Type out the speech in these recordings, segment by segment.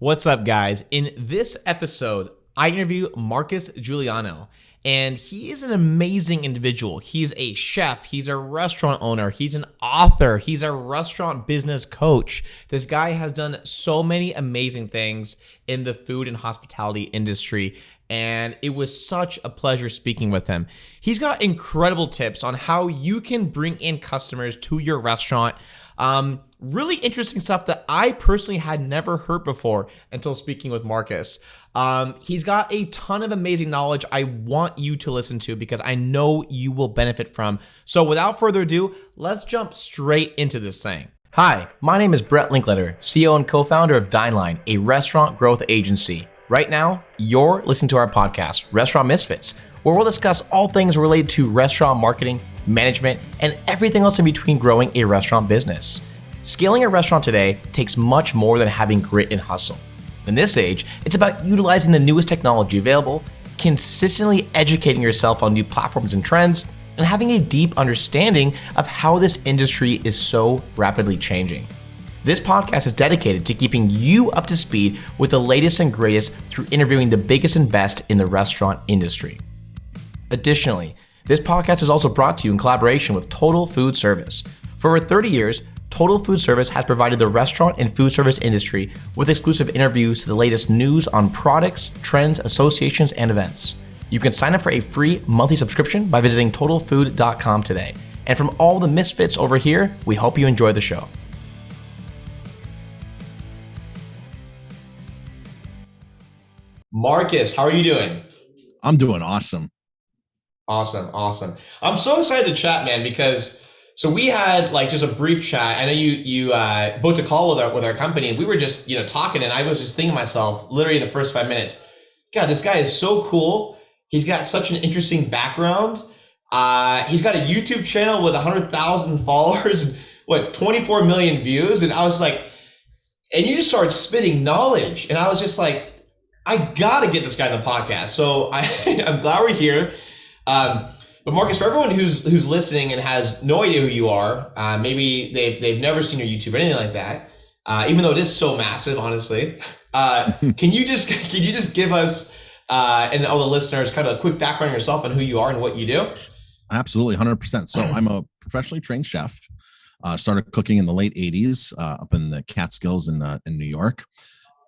What's up, guys? In this episode, I interview Marcus Guiliano, and he is an amazing individual. He's a chef, he's a restaurant owner, he's an author, he's a restaurant business coach. This guy has done so many amazing things in the food and hospitality industry, and it was such a pleasure speaking with him. He's got incredible tips on how you can bring in customers to your restaurant. Really interesting stuff that I personally had never heard before until speaking with Marcus. He's got a ton of amazing knowledge I want you to listen to because I know you will benefit from. So without further ado, let's jump straight into this thing. Hi, my name is Brett Linkletter, CEO and co-founder of Dineline, a restaurant growth agency. Right now, you're listening to our podcast, Restaurant Misfits, where we'll discuss all things related to restaurant marketing, management, and everything else in between growing a restaurant business. Scaling a restaurant today takes much more than having grit and hustle. In this age, it's about utilizing the newest technology available, consistently educating yourself on new platforms and trends, and having a deep understanding of how this industry is so rapidly changing. This podcast is dedicated to keeping you up to speed with the latest and greatest through interviewing the biggest and best in the restaurant industry. Additionally, this podcast is also brought to you in collaboration with Total Food Service. For over 30 years, Total Food Service has provided the restaurant and food service industry with exclusive interviews to the latest news on products, trends, associations, and events. You can sign up for a free monthly subscription by visiting TotalFood.com today. And from all the misfits over here, we hope you enjoy the show. Marcus, how are you doing? I'm doing awesome. Awesome. I'm so excited to chat, man, because so we had like just a brief chat. I know you booked a call with our company, and we were just talking, and I was just thinking to myself, literally in the first 5 minutes, God, this guy is so cool. He's got such an interesting background. He's got a YouTube channel with 100,000 followers, 24 million views, and I was like, and you just started spitting knowledge, and I was just like, I gotta get this guy on the podcast. So I'm glad we're here. But Marcus, for everyone who's listening and has no idea who you are, maybe they've never seen your YouTube or anything like that, even though it is so massive, honestly. Can you just give us and all the listeners kind of a quick background on yourself and who you are and what you do? Absolutely, 100%. So I'm a professionally trained chef. Started cooking in the late 80s up in the Catskills in New York,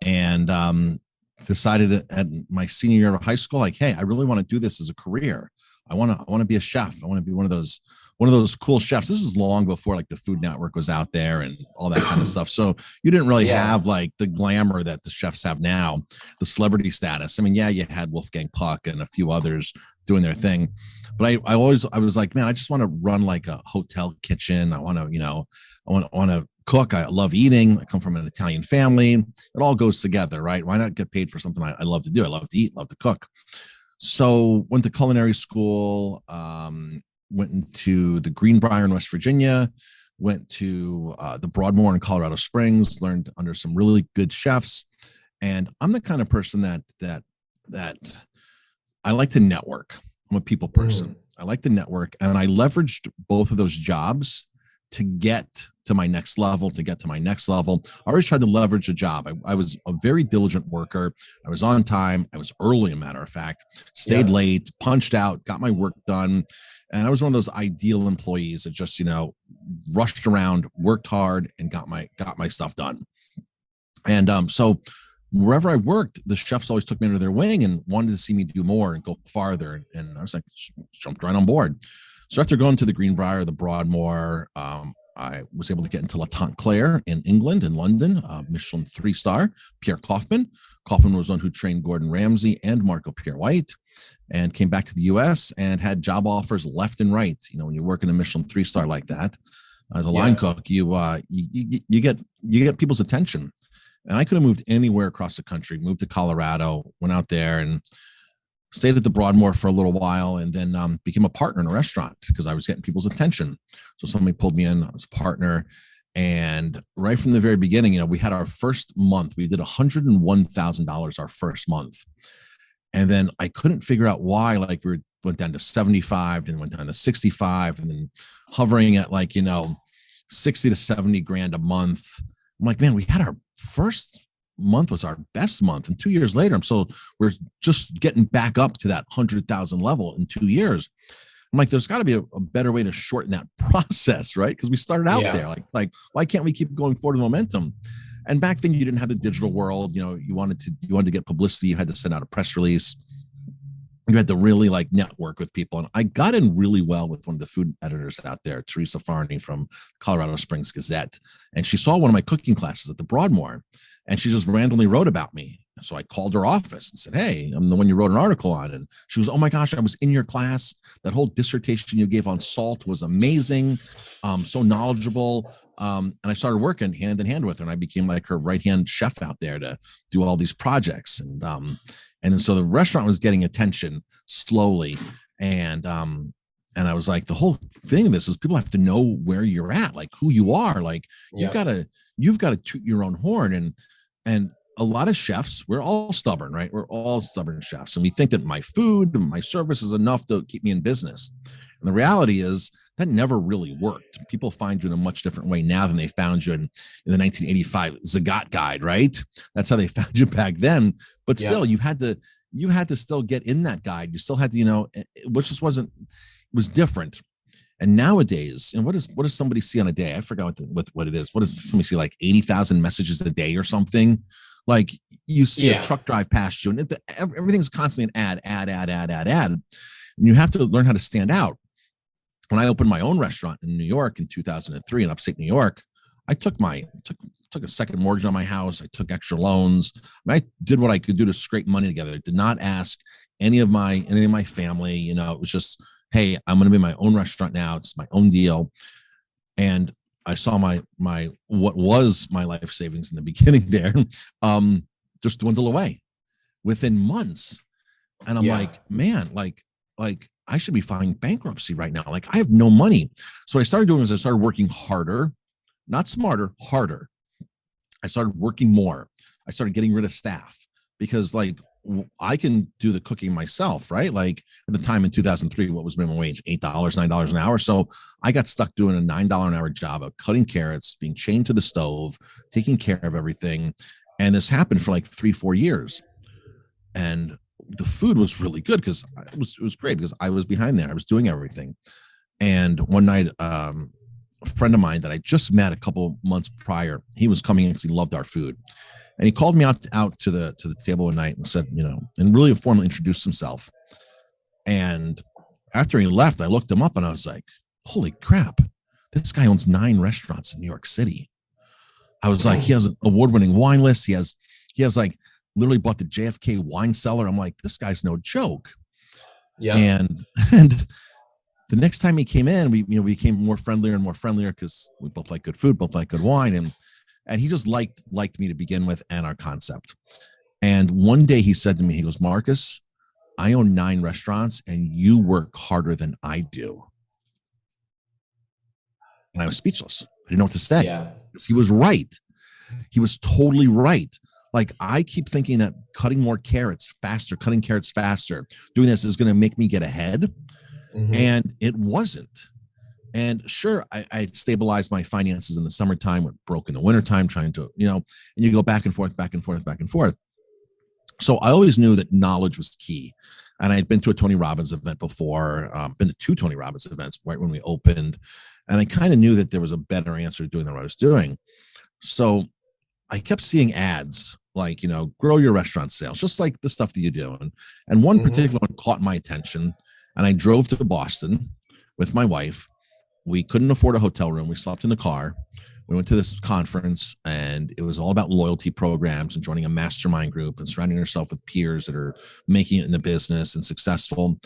and decided at my senior year of high school, like, hey, I really want to do this as a career. I want to be a chef. I want to be one of those cool chefs. This is long before like the Food Network was out there and all that kind of stuff. So you didn't really have like the glamour that the chefs have now, the celebrity status. I mean, yeah, you had Wolfgang Puck and a few others doing their thing, but I was like, man, I just want to run like a hotel kitchen. I want to cook. I love eating. I come from an Italian family. It all goes together, right? Why not get paid for something I love to do? I love to eat, love to cook. So went to culinary school, went into the Greenbrier in West Virginia, went to the Broadmoor in Colorado Springs, learned under some really good chefs. And I'm the kind of person that I like to network. I'm a people person. I like to network, and I leveraged both of those jobs to get to my next level, I always tried to leverage a job. I was a very diligent worker. I was on time. I was early, a matter of fact, stayed late, punched out, got my work done. And I was one of those ideal employees that just, rushed around, worked hard, and got my stuff done. And so wherever I worked, the chefs always took me under their wing and wanted to see me do more and go farther. And I was like, jumped right on board. So after going to the Greenbrier, the Broadmoor, I was able to get into La Tante Claire in England, in London, Michelin 3-star, Pierre Kaufman. Kaufman was one who trained Gordon Ramsay and Marco Pierre White, and came back to the U.S. and had job offers left and right. When you work in a Michelin 3-star like that, as a line cook, you get people's attention. And I could have moved anywhere across the country, moved to Colorado, went out there and stayed at the Broadmoor for a little while, and then became a partner in a restaurant because I was getting people's attention. So somebody pulled me in. I was a partner. And right from the very beginning, we had our first month. We did $101,000 our first month. And then I couldn't figure out why, like we went down to 75, then went down to 65, and then hovering at 60 to 70 grand a month. I'm like, man, we had our first month was our best month. And 2 years later, we're just getting back up to that 100,000 level in 2 years. I'm like, there's got to be a better way to shorten that process, right? Because we started out there, like, why can't we keep going forward with momentum? And back then, you didn't have the digital world. You know, you wanted to get publicity. You had to send out a press release. You had to really like network with people. And I got in really well with one of the food editors out there, Teresa Farney from Colorado Springs Gazette. And she saw one of my cooking classes at the Broadmoor, and she just randomly wrote about me. So I called her office and said, hey, I'm the one you wrote an article on. And she was, oh my gosh, I was in your class. That whole dissertation you gave on salt was amazing. So knowledgeable. And I started working hand in hand with her, and I became like her right-hand chef out there to do all these projects. And so the restaurant was getting attention slowly. And I was like, the whole thing of this is people have to know where you're at, like who you are. Like you've got to toot your own horn. And a lot of chefs, we're all stubborn, right? We're all stubborn chefs. And we think that my food and my service is enough to keep me in business. And the reality is that never really worked. People find you in a much different way now than they found you in the 1985 Zagat guide, right? That's how they found you back then. But still, you had to still get in that guide. You still had to, which just wasn't, it was different. And nowadays, and what does somebody see on a day? I forgot what it is. What does somebody see, like 80,000 messages a day or something? Like you see a truck drive past you, and everything's constantly an ad. And you have to learn how to stand out. When I opened my own restaurant in New York in 2003 in upstate New York, I took a second mortgage on my house. I took extra loans. I did what I could do to scrape money together. I did not ask any of my family. It was just, hey, I'm going to be my own restaurant now. It's my own deal. And I saw my what was my life savings in the beginning there just dwindle away within months. And I'm like, man, like I should be filing bankruptcy right now. Like I have no money. So what I started doing is I started working harder, not smarter, harder. I started working more. I started getting rid of staff because like I can do the cooking myself, right? Like at the time in 2003, what was minimum wage? $8, $9 an hour. So I got stuck doing a $9 an hour job of cutting carrots, being chained to the stove, taking care of everything. And this happened for like 3-4 years. And the food was really good because it was great because I was behind there. I was doing everything. And one night, a friend of mine that I just met a couple months prior, he was coming in because he loved our food. And he called me out to the table one night and said, and really formally introduced himself. And after he left, I looked him up and I was like, holy crap, this guy owns 9 restaurants in New York City. I was like, he has an award-winning wine list. He has like literally bought the JFK wine cellar. I'm like, this guy's no joke. Yeah. And the next time he came in, we became more friendlier and more friendlier because we both like good food, both like good wine. And he just liked me to begin with and our concept. And one day he said to me, he goes, Marcus, I own 9 restaurants and you work harder than I do. And I was speechless. I didn't know what to say. Yeah. Because he was right. He was totally right. Like I keep thinking that cutting carrots faster, doing this is going to make me get ahead. Mm-hmm. And it wasn't. And sure, I stabilized my finances in the summertime, went broke in the wintertime, trying to, and you go back and forth. So I always knew that knowledge was key. And I'd been to a Tony Robbins event before, been to 2 Tony Robbins events right when we opened. And I kind of knew that there was a better answer to doing than what I was doing. So I kept seeing ads like, grow your restaurant sales, just like the stuff that you do. And one particular one caught my attention. And I drove to Boston with my wife. We couldn't afford a hotel room. We slept in the car. We went to this conference and it was all about loyalty programs and joining a mastermind group and surrounding yourself with peers that are making it in the business and successful.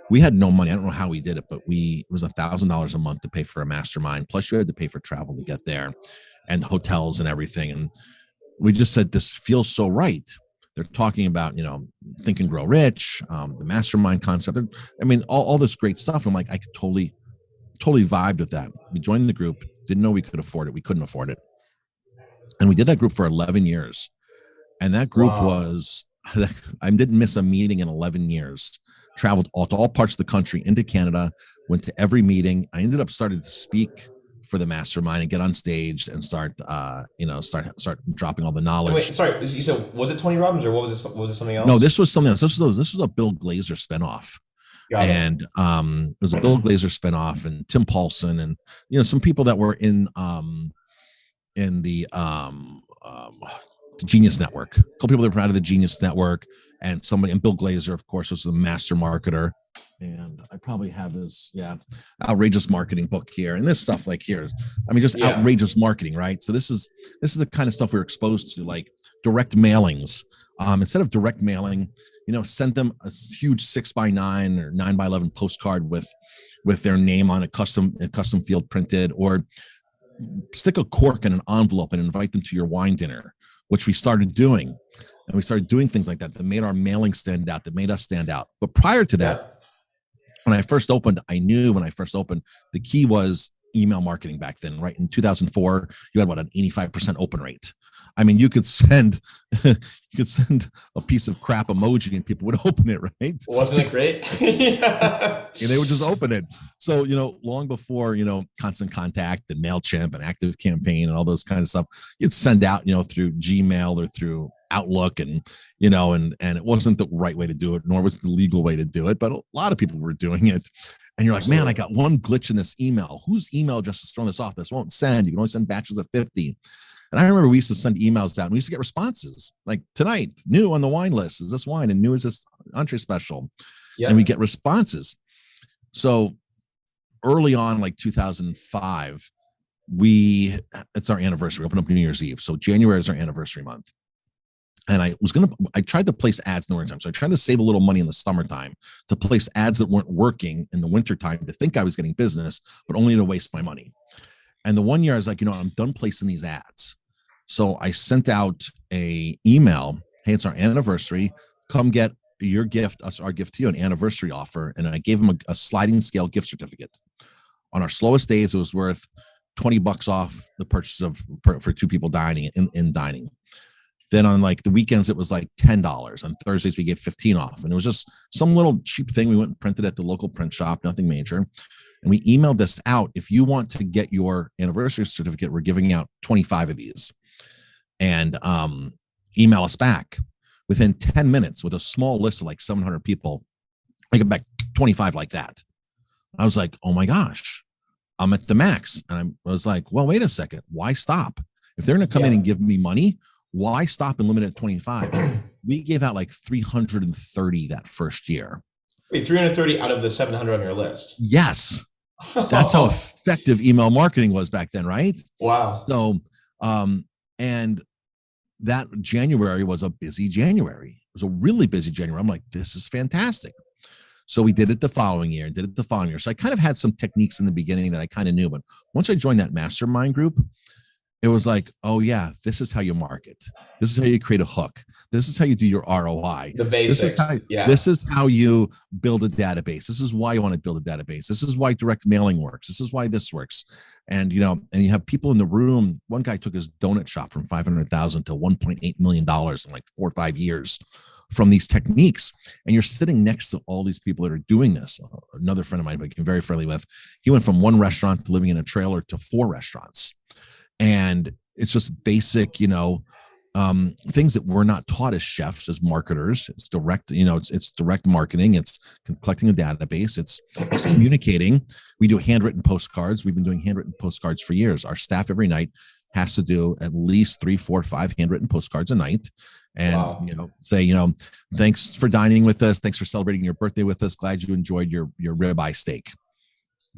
We had no money. I don't know how we did it, but it was $1,000 a month to pay for a mastermind. Plus you had to pay for travel to get there and hotels and everything. And we just said, this feels so right. They're talking about, Think and Grow Rich, the mastermind concept. I mean, all this great stuff. I'm like, I could totally vibed with that. We joined the group, didn't know we could afford it. We couldn't afford it. And we did that group for 11 years. And that group was, I didn't miss a meeting in 11 years, traveled to all parts of the country, into Canada, went to every meeting. I ended up starting to speak for the mastermind and get on stage and start dropping all the knowledge. Wait, sorry, you said, was it Tony Robbins or what was this? Was it something else? No, this was something else. This was a Bill Glazer spinoff. And it was a Bill Glazer spinoff, and Tim Paulson, and some people that were in the Genius Network. A couple people that were out of the Genius Network, and Bill Glazer, of course, was the master marketer. And I probably have this, outrageous marketing book here, and this stuff like here, outrageous marketing, right? So this is the kind of stuff we're exposed to, like direct mailings. Instead of direct mailing, send them a huge 6x9 or 9x11 postcard with their name on a custom field printed, or stick a cork in an envelope and invite them to your wine dinner, which we started doing. And we started doing things like that made our mailing stand out, that made us stand out. But prior to that, when I first opened, the key was email marketing back then, right? In 2004, you had an 85% open rate. I mean, you could send a piece of crap emoji and people would open it, right? Wasn't it great? They would just open it. So, long before, Constant Contact and MailChimp and Active Campaign and all those kind of stuff, you'd send out, through Gmail or through Outlook, and it wasn't the right way to do it, nor was the legal way to do it, but a lot of people were doing it. And you're like, man, I got one glitch in this email. Whose email address is throwing this off? This won't send. You can only send batches of 50. And I remember we used to send emails out and we used to get responses like, tonight, new on the wine list is this wine, and new is this entree special. Yeah. And we get responses. So early on, like 2005, it's our anniversary. We opened up New Year's Eve. So January is our anniversary month. And I tried to place ads in the wintertime. So I tried to save a little money in the summertime to place ads that weren't working in the wintertime to think I was getting business, but only to waste my money. And the one year I was like, I'm done placing these ads. So I sent out a email. Hey, it's our anniversary. Come get your gift. That's our gift to you, an anniversary offer. And I gave them a sliding scale gift certificate. On our slowest days, it was worth $20 off the purchase for two people dining in dining. Then on like the weekends, it was like $10. On Thursdays, we gave 15 off. And it was just some little cheap thing. We went and printed at the local print shop, nothing major. And we emailed this out. If you want to get your anniversary certificate, we're giving out 25 of these. And email us back. Within 10 minutes, with a small list of like 700 people, I get back 25 like that. I was like, oh my gosh, I'm at the max. And I was like, well, wait a second. Why stop? If they're going to come in and give me money, why stop and limit it at 25? We gave out like 330 that first year. Wait, 330 out of the 700 on your list? Yes. That's how effective email marketing was back then, right? Wow. So, and that January was a busy January. It was a really busy January. I'm like, this is fantastic. So we did it the following year. So I kind of had some techniques in the beginning that I kind of knew, but once I joined that mastermind group, it was like, oh yeah, this is how you market. This is how you create a hook. This is how you do your ROI. The basics. This is how you build a database. This is why you want to build a database. This is why direct mailing works. This is why this works. And you have people in the room. One guy took his donut shop from $500,000 to $1.8 million in like 4 or 5 years from these techniques. And you're sitting next to all these people that are doing this. Another friend of mine who I became very friendly with, he went from 1 restaurant to living in a trailer to 4 restaurants. And it's just basic, things that we're not taught as chefs, as marketers. It's direct, it's direct marketing. It's collecting a database. It's communicating. We do handwritten postcards. We've been doing handwritten postcards for years. Our staff every night has to do at least 3, 4, 5 handwritten postcards a night. And, say, thanks for dining with us. Thanks for celebrating your birthday with us. Glad you enjoyed your ribeye steak.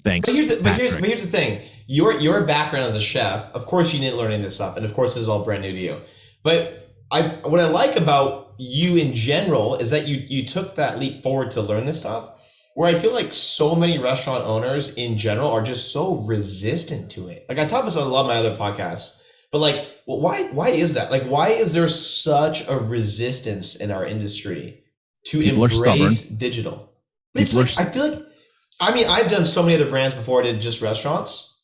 Thanks. But here's the thing. Your background as a chef, of course you didn't learn any of this stuff, and of course this is all brand new to you. But what I like about you in general is that you took that leap forward to learn this stuff, where I feel like so many restaurant owners in general are just so resistant to it. Like I talk about a lot of my other podcasts, but like, well, why is that? Like, why is there such a resistance in our industry to embrace digital? I feel like, I've done so many other brands before I did just restaurants,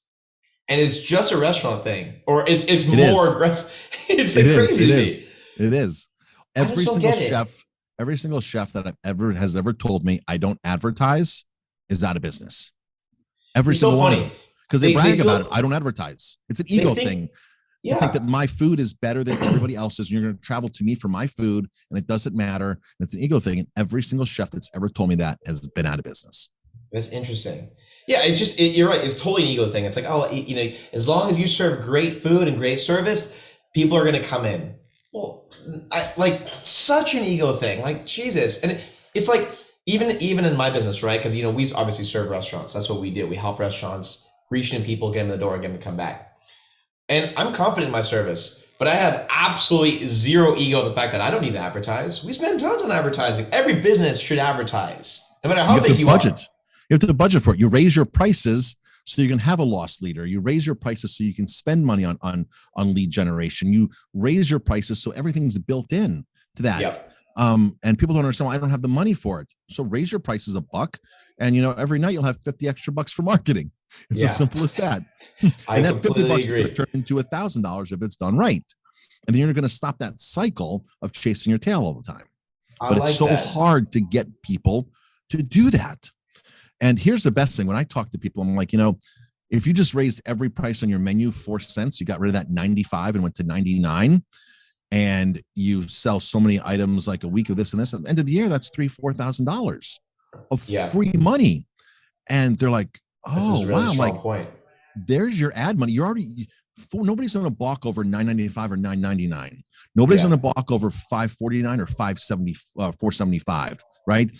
and it's just a restaurant thing, or it's more aggressive. It's crazy to me. It is. Every single chef that has ever told me I don't advertise is out of business. Every single one of them. because they brag feel, about it. I don't advertise. It's an ego thing. Yeah. To think that my food is better than everybody else's, and you're going to travel to me for my food, and it doesn't matter. And it's an ego thing. And every single chef that's ever told me that has been out of business. That's interesting. Yeah, it's just, you're right. It's totally an ego thing. It's like, oh, as long as you serve great food and great service, people are going to come in. Well, like such an ego thing, like Jesus. And it's like, even in my business, right? Because, we obviously serve restaurants. That's what we do. We help restaurants reach in people, get them in the door, and get them to come back. And I'm confident in my service, but I have absolutely zero ego in the fact that I don't need to advertise. We spend tons on advertising. Every business should advertise, no matter how big you are. You have to budget for it. You raise your prices so you can have a loss leader. You raise your prices so you can spend money on lead generation. You raise your prices so everything's built in to that. Yep. And people don't understand, well, I don't have the money for it. So raise your prices $1, and every night you'll have 50 extra bucks for marketing. It's as simple as that. And that $50 will turn into $1,000 if it's done right. And then you're going to stop that cycle of chasing your tail all the time. But it's so hard to get people to do that. And here's the best thing. When I talk to people, I'm like, if you just raised every price on your menu 4 cents, you got rid of that 95 and went to 99, and you sell so many items like a week of this and this, at the end of the year, that's $3,000-$4,000 of free money. And they're like, oh, really wow. Like, point. There's your ad money. You're already, nobody's going to balk over $9.95 or $9.99. Nobody's going to balk over $5.49 or $4.75, right?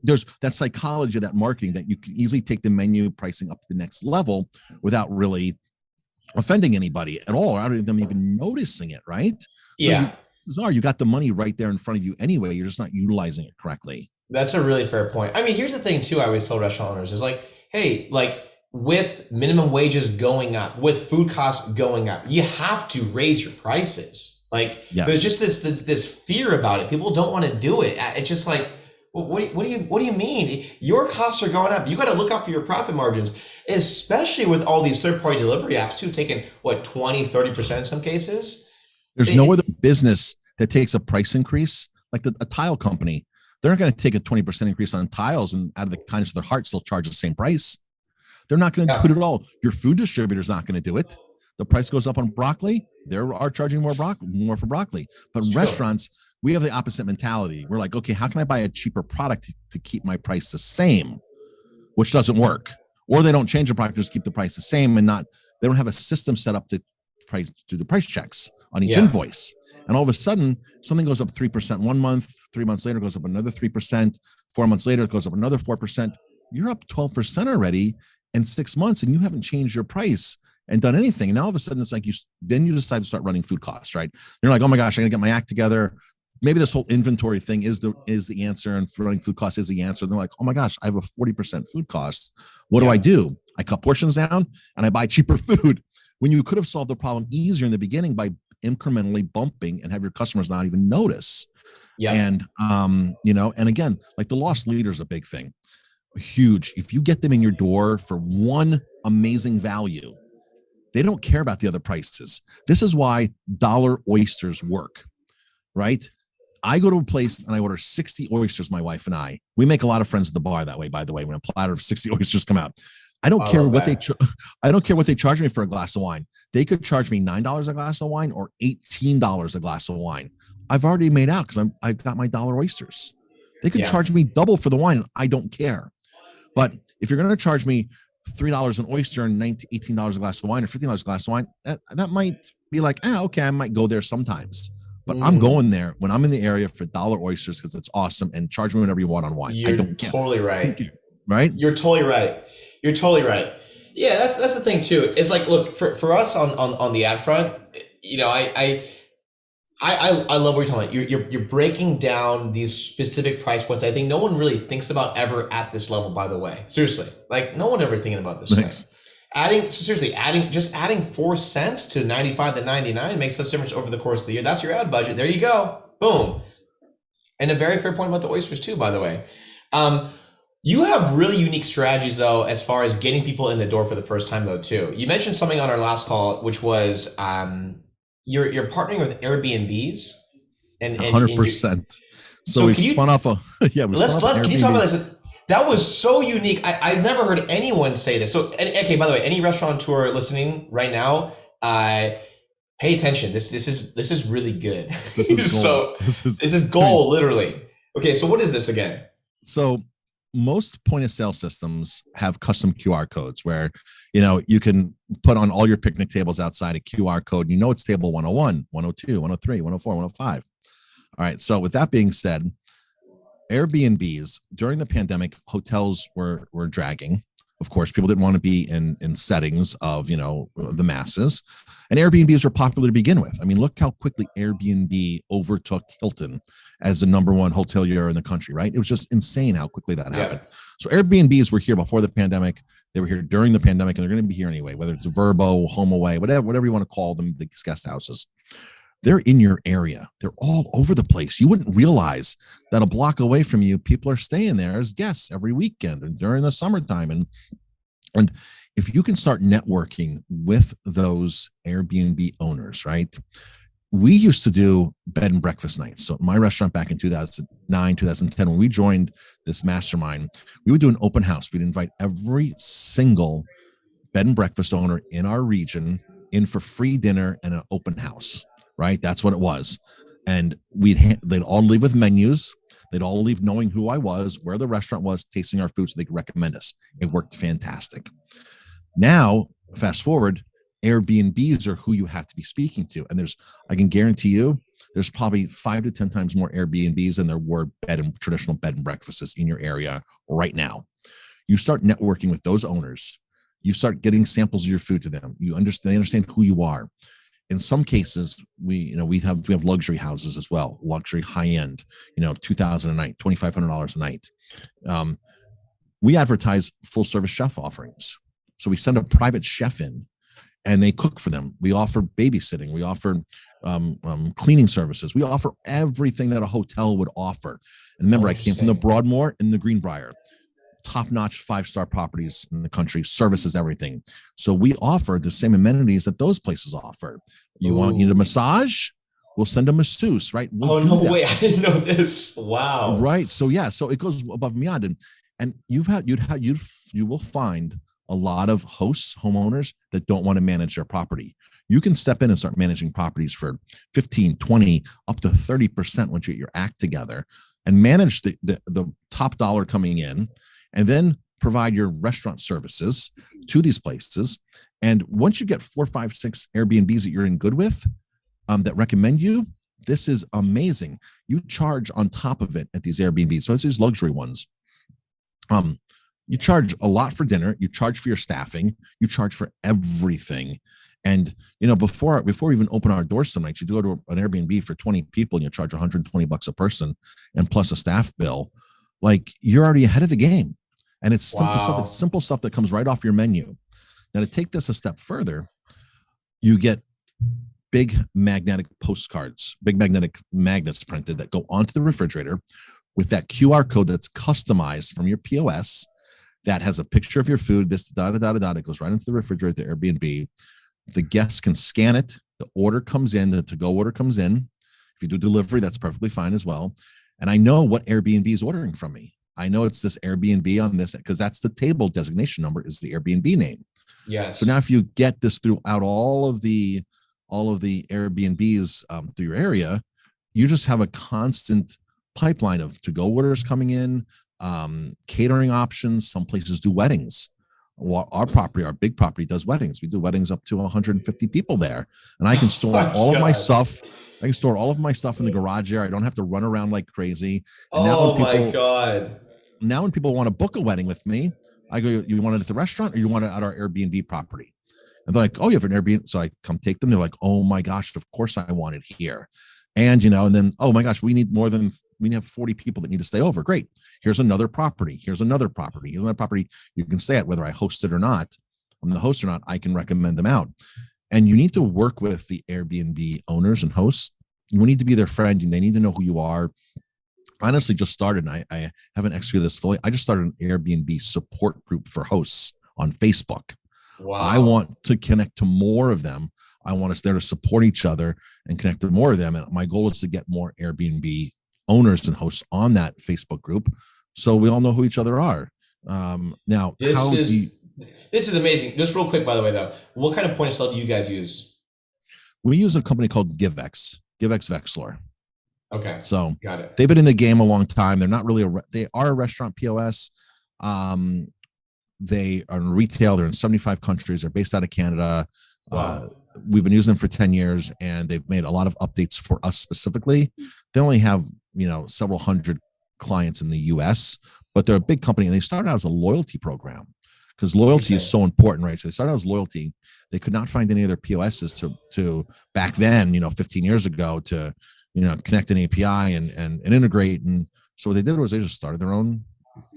There's that psychology of that marketing that you can easily take the menu pricing up to the next level without really offending anybody at all, or out of them even noticing it, right? So you got the money right there in front of you anyway. You're just not utilizing it correctly. That's a really fair point. I mean, here's the thing too. I always tell restaurant owners is like, hey, like with minimum wages going up, with food costs going up, you have to raise your prices. Like there's just this fear about it. People don't want to do it. It's just like, well, what do you mean? Your costs are going up. You got to look out for your profit margins, especially with all these third-party delivery apps too, taking 20-30% in some cases. There's no other business that takes a price increase like a tile company. They're not going to take a 20% increase on tiles and out of the kindness of their hearts, they'll charge the same price. They're not going to do it at all. Your food distributor's not going to do it. The price goes up on broccoli. They are charging more for broccoli. But in restaurants, we have the opposite mentality. We're like, okay, how can I buy a cheaper product to keep my price the same? Which doesn't work. Or they don't change the product, just keep the price the same, and they don't have a system set up to do the price checks on each invoice. And all of a sudden, something goes up 3% 1 month, 3 months later, it goes up another 3%, 4 months later, it goes up another 4%. You're up 12% already in 6 months, and you haven't changed your price and done anything. And now all of a sudden, it's like you decide to start running food costs, right? You're like, oh my gosh, I gotta get my act together. Maybe this whole inventory thing is the answer, and running food costs is the answer. And they're like, oh my gosh, I have a 40% food cost. What do? I cut portions down and I buy cheaper food, when you could have solved the problem easier in the beginning by incrementally bumping and have your customers not even notice. And and again, like the lost leader is a big thing. Huge. If you get them in your door for one amazing value, they don't care about the other prices. This is why dollar oysters work, right? I go to a place and I order 60 oysters, my wife and I. We make a lot of friends at the bar that way, by the way, when a platter of 60 oysters come out. I don't care what I don't care what they charge me for a glass of wine. They could charge me $9 a glass of wine or $18 a glass of wine. I've already made out because I've got my dollar oysters. They could charge me double for the wine. I don't care. But if you're going to charge me $3 an oyster and $18 a glass of wine or $15 a glass of wine, that might be like, okay, I might go there sometimes. But I'm going there when I'm in the area for dollar oysters because it's awesome, and charge me whatever you want on wine. I don't care. Totally right. Right? You're totally right. You're totally right. Yeah, that's the thing too. It's like, look, for us on the ad front, I love what you're talking about. You're breaking down these specific price points. I think no one really thinks about ever at this level, by the way. Seriously. Like no one ever thinking about this way. Adding 4 cents to 95 to 99 makes such a difference over the course of the year. That's your ad budget. There you go. Boom. And a very fair point about the oysters too, by the way. You have really unique strategies though, as far as getting people in the door for the first time though too. You mentioned something on our last call, which was you're partnering with Airbnbs and 100%. So we've spun off a can you talk about this? That was so unique. I've never heard anyone say this. So, okay, by the way, any restaurateur listening right now, pay attention. This is really good. This is gold. So this is I mean, gold, literally. Okay, so what is this again? so most point of sale systems have custom QR codes where, you know, you can put on all your picnic tables outside a QR code. You know, it's table 101, 102, 103, 104, 105. All right. So with that being said, Airbnbs during the pandemic, hotels were dragging. Of course, people didn't want to be in settings of, you know, the masses, and Airbnbs were popular to begin with. I mean, look how quickly Airbnb overtook Hilton as the number one hotelier in the country, right? It was just insane how quickly that happened. So Airbnbs were here before the pandemic. They were here during the pandemic, and they're going to be here anyway, whether it's a Vrbo, HomeAway, whatever you want to call them, these guest houses. They're in your area. They're all over the place. You wouldn't realize that a block away from you, people are staying there as guests every weekend and during the summertime. And if you can start networking with those Airbnb owners, right? We used to do bed and breakfast nights. So my restaurant back in 2009, 2010, when we joined this mastermind, we would do an open house. We'd invite every single bed and breakfast owner in our region in for free dinner and an open house. Right? That's what it was. And they'd all leave with menus. They'd all leave knowing who I was, where the restaurant was, tasting our food so they could recommend us. It worked fantastic. Now, fast forward, Airbnbs are who you have to be speaking to. And I can guarantee you, there's probably 5 to 10 times more Airbnbs than there were traditional bed and breakfasts in your area right now. You start networking with those owners. You start getting samples of your food to them. They understand who you are. In some cases, we have luxury houses as well, luxury high end, $2,000 a night, $2,500 a night. We advertise full service chef offerings. So we send a private chef in and they cook for them. We offer babysitting. We offer cleaning services. We offer everything that a hotel would offer. And remember, I came from the Broadmoor and the Greenbrier. Top-notch 5-star properties in the country, services, everything. So we offer the same amenities that those places offer. You need a massage? We'll send a masseuse, right? No way! I didn't know this. Wow. Right. So yeah. So it goes above and beyond, and you will find a lot of hosts, homeowners that don't want to manage their property. You can step in and start managing properties for 15, 20, up to 30% once you get your act together, and manage the top dollar coming in. And then provide your restaurant services to these places. And once you get 4, 5, 6 Airbnbs that you're in good with, that recommend you, this is amazing. You charge on top of it at these Airbnbs. So it's these luxury ones. You charge a lot for dinner. You charge for your staffing. You charge for everything. And, before we even open our doors some nights, you do go to an Airbnb for 20 people and you charge $120 a person and plus a staff bill. Like, you're already ahead of the game. And it's simple stuff. It's simple stuff that comes right off your menu. Now, to take this a step further, you get big magnetic postcards, big magnetic magnets printed that go onto the refrigerator with that QR code that's customized from your POS that has a picture of your food, this It goes right into the refrigerator, the Airbnb. The guests can scan it. The order comes in, the to-go order comes in. If you do delivery, that's perfectly fine as well. And I know what Airbnb is ordering from me. I know it's this Airbnb on this because that's the table designation number is the Airbnb name. Yes. So now if you get this throughout all of the Airbnbs through your area, you just have a constant pipeline of to-go orders coming in, catering options. Some places do weddings. Well, our big property does weddings. We do weddings up to 150 people there. And I can store all of my stuff. I can store all of my stuff in the garage area. I don't have to run around like crazy. And my God. Now when people want to book a wedding with me, I go, you want it at the restaurant or you want it at our Airbnb property? And they're like, oh, you have an Airbnb. So I come take them. They're like, oh my gosh, of course I want it here. And, and then, oh my gosh, we have 40 people that need to stay over. Great. Here's another property. Here's another property. Here's another property you can stay at, whether I host it or not. I'm the host or not, I can recommend them out. And you need to work with the Airbnb owners and hosts. You need to be their friend and they need to know who you are. I honestly just started, and I haven't executed this fully. I just started an Airbnb support group for hosts on Facebook. Wow. I want to connect to more of them. I want us there to support each other and connect to more of them. And my goal is to get more Airbnb owners and hosts on that Facebook group So we all know who each other are. Now, this is amazing. Just real quick, by the way, though, what kind of point of sale do you guys use? We use a company called GiveX Vexlor. Okay. So got it. They've been in the game a long time. They're not really they are a restaurant POS. They are in retail. They're in 75 countries. They're based out of Canada. Wow. We've been using them for 10 years, and they've made a lot of updates for us specifically. They only have, several hundred clients in the US, but they're a big company, and they started out as a loyalty program because loyalty is so important, right? So they started out as loyalty. They could not find any other POSs to back then, 15 years ago to, connect an API and integrate. And so what they did was they just started their own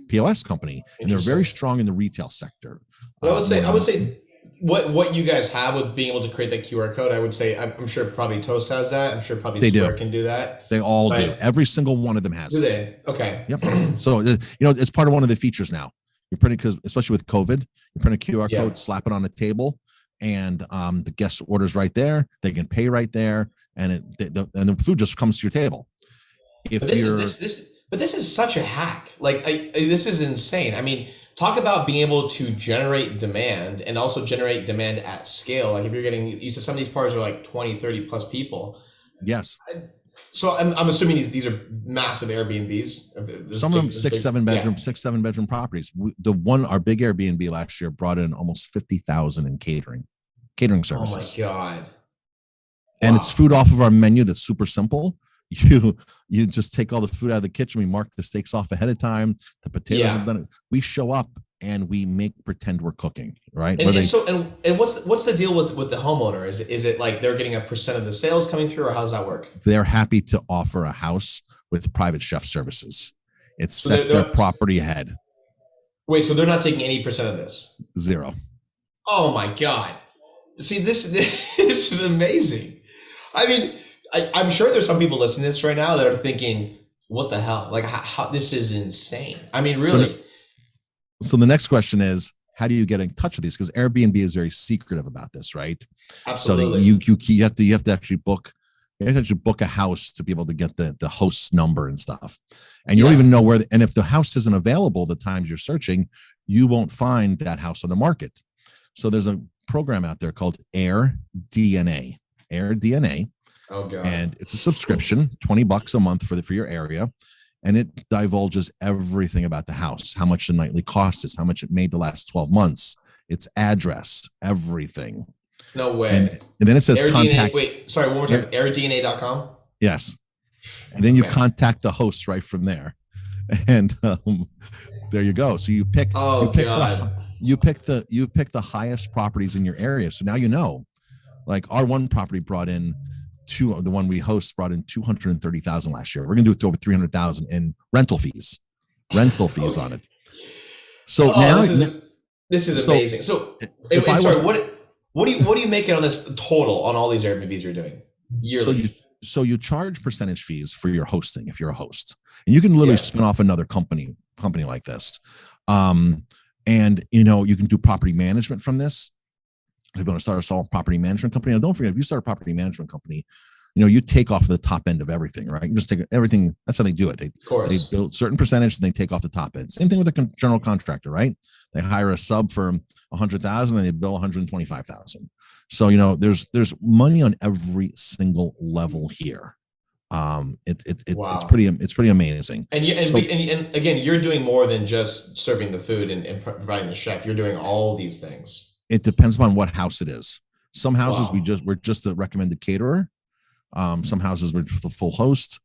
POS company, and they're very strong in the retail sector. But I would say what you guys have with being able to create that QR code, I would say, I'm sure probably Toast has that. I'm sure probably Square can do that. They all do. Every single one of them has it. Do they? Okay. Yep. So, it's part of one of the features now. You're printing, because especially with COVID, you print a QR code, slap it on a table, and the guest orders right there. They can pay right there, and the food just comes to your table. But this is such a hack. Like, this is insane. I mean, talk about being able to generate demand and also generate demand at scale. Like, if you're getting used to, some of these parties are like 20, 30 plus people. Yes. So I'm assuming these are massive Airbnbs. Some of them 6-7 bedroom properties. Our big Airbnb last year brought in almost 50,000 in catering services. Oh my God. And it's food off of our menu that's super simple. You just take all the food out of the kitchen. We mark the steaks off ahead of time. The potatoes are done. We show up and we pretend we're cooking, right? And what's the deal with the homeowner? Is it like they're getting a % of the sales coming through, or how does that work? They're happy to offer a house with private chef services. It sets their property ahead. Wait, so they're not taking any % of this? 0. Oh my God. See, this is amazing. I mean, I'm sure there's some people listening to this right now that are thinking, what the hell? Like, how this is insane. I mean, really. So the next question is, how do you get in touch with these? Because Airbnb is very secretive about this, right? Absolutely. So you have to actually book. You have to actually book a house to be able to get the host's number and stuff. And you don't even know where. And if the house isn't available the times you're searching, you won't find that house on the market. So there's a program out there called AirDNA. Oh God. And it's a subscription, $20 a month for your area. And it divulges everything about the house, how much the nightly cost is, how much it made the last 12 months, its address, everything. No way. And then it says contact. Wait, sorry, one more time. AirDNA.com? Yes. And then you contact the host right from there. And there you go. So you pick the highest properties in your area. So now you know. Like, our one property brought in the one we host brought in 230,000 last year. We're going to do it to over 300,000 in rental fees on it. So now this is amazing. So what do you make it on this total on all these Airbnbs you're doing yearly? So you charge percentage fees for your hosting if you're a host, and you can literally spin off another company like this. And you can do property management from this. If you want to start a small property management company, now don't forget, if you start a property management company, you take off the top end of everything, right? You just take everything. That's how they do it. They build certain percentage and they take off the top end. Same thing with a general contractor, right? They hire a sub for 100,000 and they bill 125,000. So there's money on every single level here. It's pretty amazing. And again, you're doing more than just serving the food and providing the chef. You're doing all these things. It depends upon what house it is. Some houses we're just a recommended caterer. Some houses we're the full host.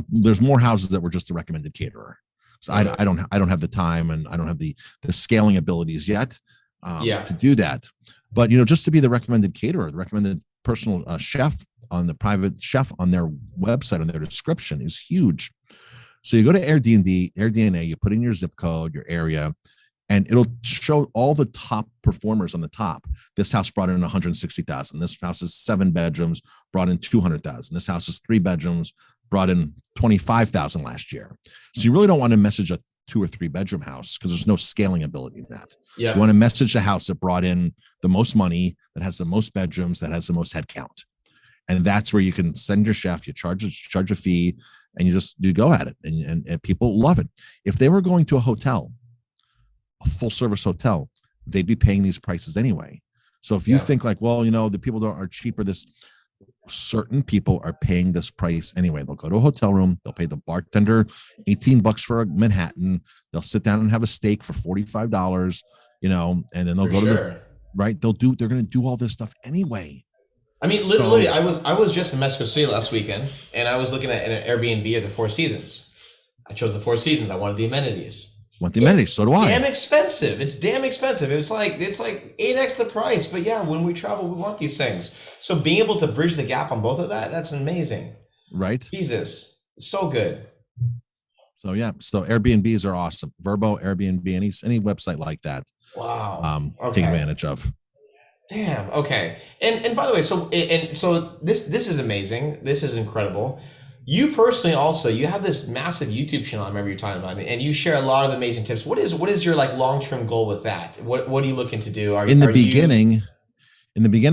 There's more houses that we're just a recommended caterer. So I don't have the time, and I don't have the scaling abilities yet to do that. But just to be the recommended caterer, the recommended personal chef on the private chef on their website, on their description, is huge. So you go to AirDNA, you put in your zip code, your area, and it'll show all the top performers on the top. This house brought in 160,000. This house is 7 bedrooms, brought in 200,000. This house is 3 bedrooms, brought in 25,000 last year. So you really don't want to message a 2 or 3 bedroom house because there's no scaling ability in that. You want to message the house that brought in the most money, that has the most bedrooms, that has the most head count. And that's where you can send your chef, you charge a fee, and you go at it, and people love it. If they were going to a hotel, a full service hotel, they'd be paying these prices anyway. So if you think like, well, the people are cheaper, certain people are paying this price anyway. They'll go to a hotel room, they'll pay the bartender $18 for a Manhattan, they'll sit down and have a steak for $45, and then they'll go to they're going to do all this stuff anyway. I mean, literally, I was just in Mexico City last weekend, and I was looking at an Airbnb at the Four Seasons. I chose the Four Seasons. I wanted the amenities. So do I. Damn expensive. It's damn expensive. It's like 8x the price. But yeah, when we travel, we want these things. So being able to bridge the gap on both of that's amazing. Right. Jesus, so good. So yeah, so Airbnbs are awesome. Verbo, Airbnb, any website like that. Wow. Take advantage of. Damn. Okay. And by the way, so this is amazing. This is incredible. You personally also, you have this massive YouTube channel. I remember you talking about it, and you share a lot of amazing tips. What is your like long-term goal with that? What are you looking to do? In the beginning,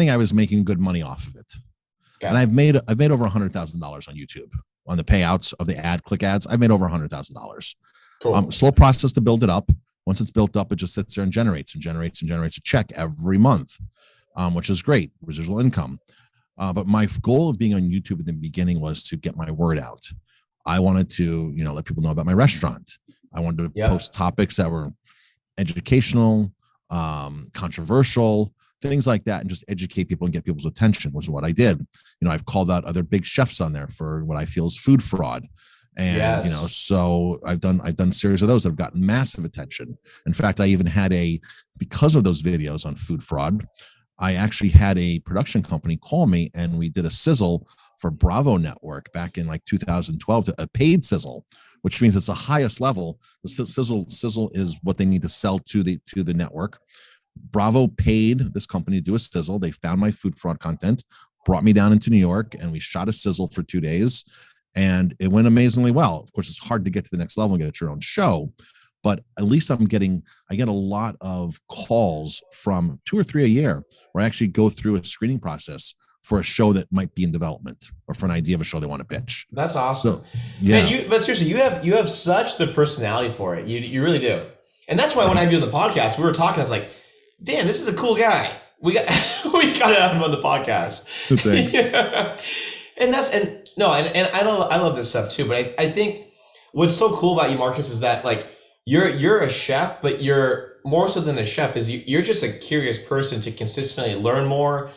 I was making good money off of it, and I've made over $100,000 on YouTube on the payouts of the click ads. I've made over $100,000. Cool. Slow process to build it up. Once it's built up, it just sits there and generates a check every month, which is great, residual income. But my goal of being on YouTube in the beginning was to get my word out. I wanted to, let people know about my restaurant. I wanted to post topics that were educational, controversial, things like that, and just educate people and get people's attention, was what I did. I've called out other big chefs on there for what I feel is food fraud. And, so I've done a series of those that have gotten massive attention. In fact, I even had because of those videos on food fraud, I actually had a production company call me, and we did a sizzle for Bravo Network back in like 2012, a paid sizzle, which means it's the highest level. The sizzle is what they need to sell to the network. Bravo paid this company to do a sizzle. They found my food fraud content, brought me down into New York, and we shot a sizzle for 2 days, and it went amazingly well. Of course, it's hard to get to the next level and get your own show, but at least I get a lot of calls from 2 or 3 a year where I actually go through a screening process for a show that might be in development or for an idea of a show they want to pitch. That's awesome. So, yeah. Man, but seriously, you have such the personality for it. You really do. And that's why when I do the podcast, we were talking, I was like, damn, this is a cool guy. We got to have him on the podcast. Thanks. Yeah. And I love this stuff too, but I think what's so cool about you, Marcus, is that like you're a chef, but you're more so than a chef, is you're just a curious person to consistently learn more,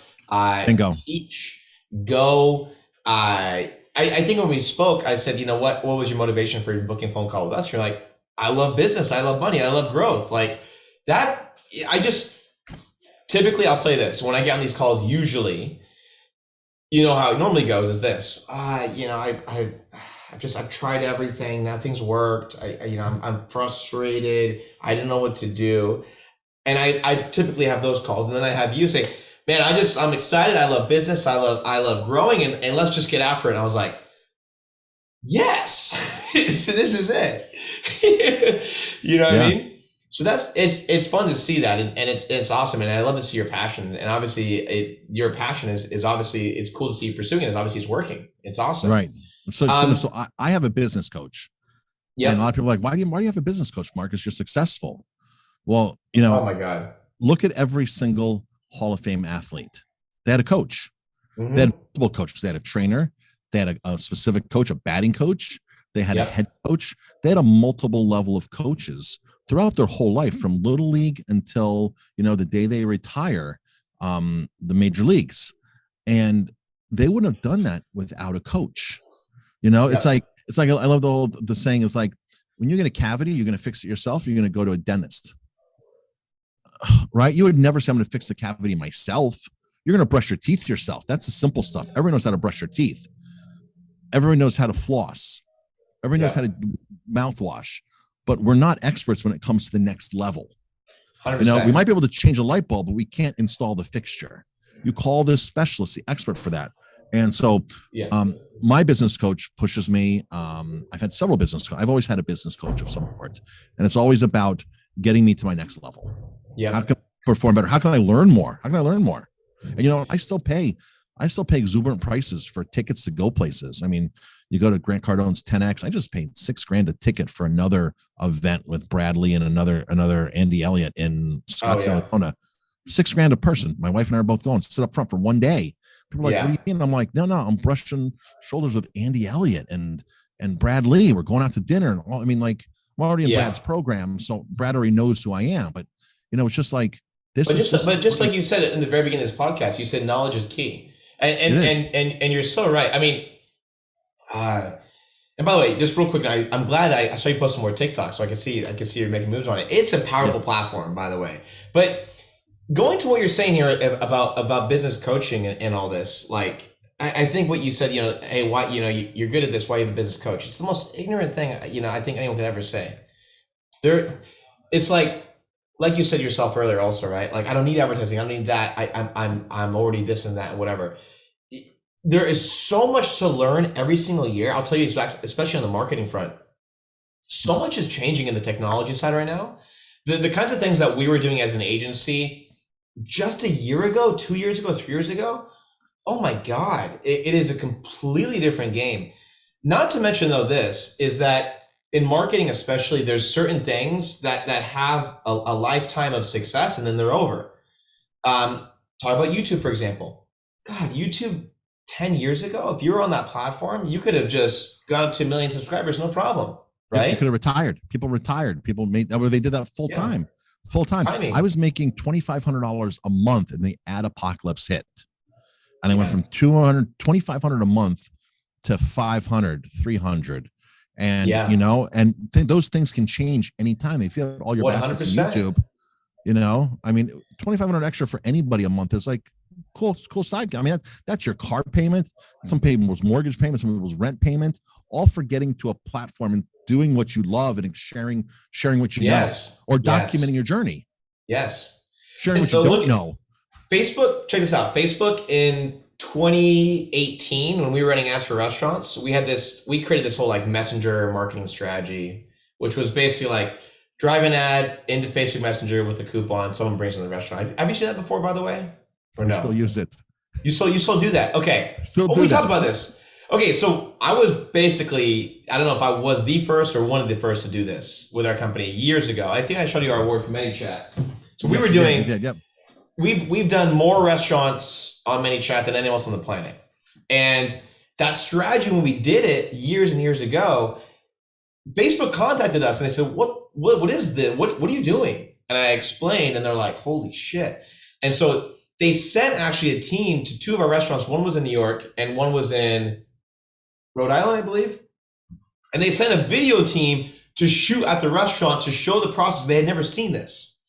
teach, go. I think when we spoke, I said, what was your motivation for your booking phone call with us? You're like, I love business, I love money, I love growth. Like that, typically, I'll tell you this, when I get on these calls, usually, how it normally goes is this, I've tried everything, nothing's worked. I'm frustrated. I didn't know what to do. And I typically have those calls. And then I have you say, man, I'm excited. I love business. I love growing, and let's just get after it. And I was like, yes, this is it. You know what I mean? So it's fun to see that, and it's awesome, and I love to see your passion. And obviously, your passion is obviously, it's cool to see you pursuing it. Obviously, it's working. It's awesome. Right. So I have a business coach. Yeah. And a lot of people are like, why do you have a business coach, Marcus? You're successful. Well, oh my God. Look at every single Hall of Fame athlete. They had a coach. Mm-hmm. They had multiple coaches. They had a trainer. They had a specific coach, a batting coach. They had a head coach. They had a multiple level of coaches throughout their whole life, from little league until, the day they retire, the major leagues. And they wouldn't have done that without a coach. It's like I love the saying is like, when you get a cavity, you're going to fix it yourself. Or you're going to go to a dentist, right? You would never say, I'm going to fix the cavity myself. You're going to brush your teeth yourself. That's the simple stuff. Everyone knows how to brush your teeth. Everyone knows how to floss. Everyone knows how to do mouthwash, but we're not experts when it comes to the next level. 100%. We might be able to change a light bulb, but we can't install the fixture. You call this specialist, the expert for that. And so my business coach pushes me. I've had several business coaches. I've always had a business coach of some sort. And it's always about getting me to my next level. Yeah. How can I perform better? How can I learn more? And I still pay exuberant prices for tickets to go places. I mean, You go to Grant Cardone's 10X. I just paid $6,000 a ticket for another event with Bradley and another Andy Elliott in Scottsdale, Arizona. $6,000 a person. My wife and I are both going to sit up front for one day. People are like, what do you mean? I'm like, no, I'm brushing shoulders with Andy Elliott and Brad Lee. We're going out to dinner. And all, I mean, like, I'm already in Brad's program, so Brad already knows who I am. But it's just like this. But just like you said in the very beginning of this podcast, you said knowledge is key, and you're so right. I mean, and by the way, just real quick, I'm glad I saw you post some more TikTok, so I can see you're making moves on it. It's a powerful platform, by the way. But going to what you're saying here about business coaching and all this, like. I think what you said, hey, why, you're good at this. Why you have a business coach? It's the most ignorant thing, I think anyone could ever say. It's like you said yourself earlier, also, right? Like, I don't need advertising. I don't need that. I'm already this and that and whatever. There is so much to learn every single year. I'll tell you, especially on the marketing front, so much is changing in the technology side right now. The kinds of things that we were doing as an agency just a year ago, 2 years ago, 3 years ago. Oh my God, it is a completely different game. Not to mention, though, this is that in marketing, especially, there's certain things that have a lifetime of success and then they're over. Talk about YouTube, for example. God, YouTube 10 years ago, if you were on that platform, you could have just gone up to 1 million subscribers, no problem, right? You could have retired. People retired. People made that, or they did that full time. Full time. I was making $2,500 a month and the ad apocalypse hit. And I went from $2,500 a month to 500, 300. And, and those things can change anytime. If you have all your assets on YouTube, I mean, $2,500 extra for anybody a month is like cool side. I mean, that's your car payment. Some people's mortgage payment, some people's rent payment, all for getting to a platform and doing what you love and sharing what you know, or documenting your journey. Yes. Sharing what you don't know. Facebook, check this out. Facebook in 2018, when we were running ads for restaurants, we created this whole like messenger marketing strategy, which was basically like drive an ad into Facebook Messenger with a coupon. Someone brings in the restaurant. Have you seen that before, by the way? Or no? I still use it. You still do that? Okay. We talked about this. Okay, so I was basically, I don't know if I was the first or one of the first to do this with our company years ago. I think I showed you our award for ManyChat. So we were doing. Yep. We've done more restaurants on ManyChat than anyone else on the planet. And that strategy, when we did it years and years ago, Facebook contacted us and they said, what is this? What are you doing? And I explained and they're like, holy shit. And so they sent actually a team to 2 of our restaurants. One was in New York and one was in Rhode Island, I believe. And they sent a video team to shoot at the restaurant to show the process. They had never seen this.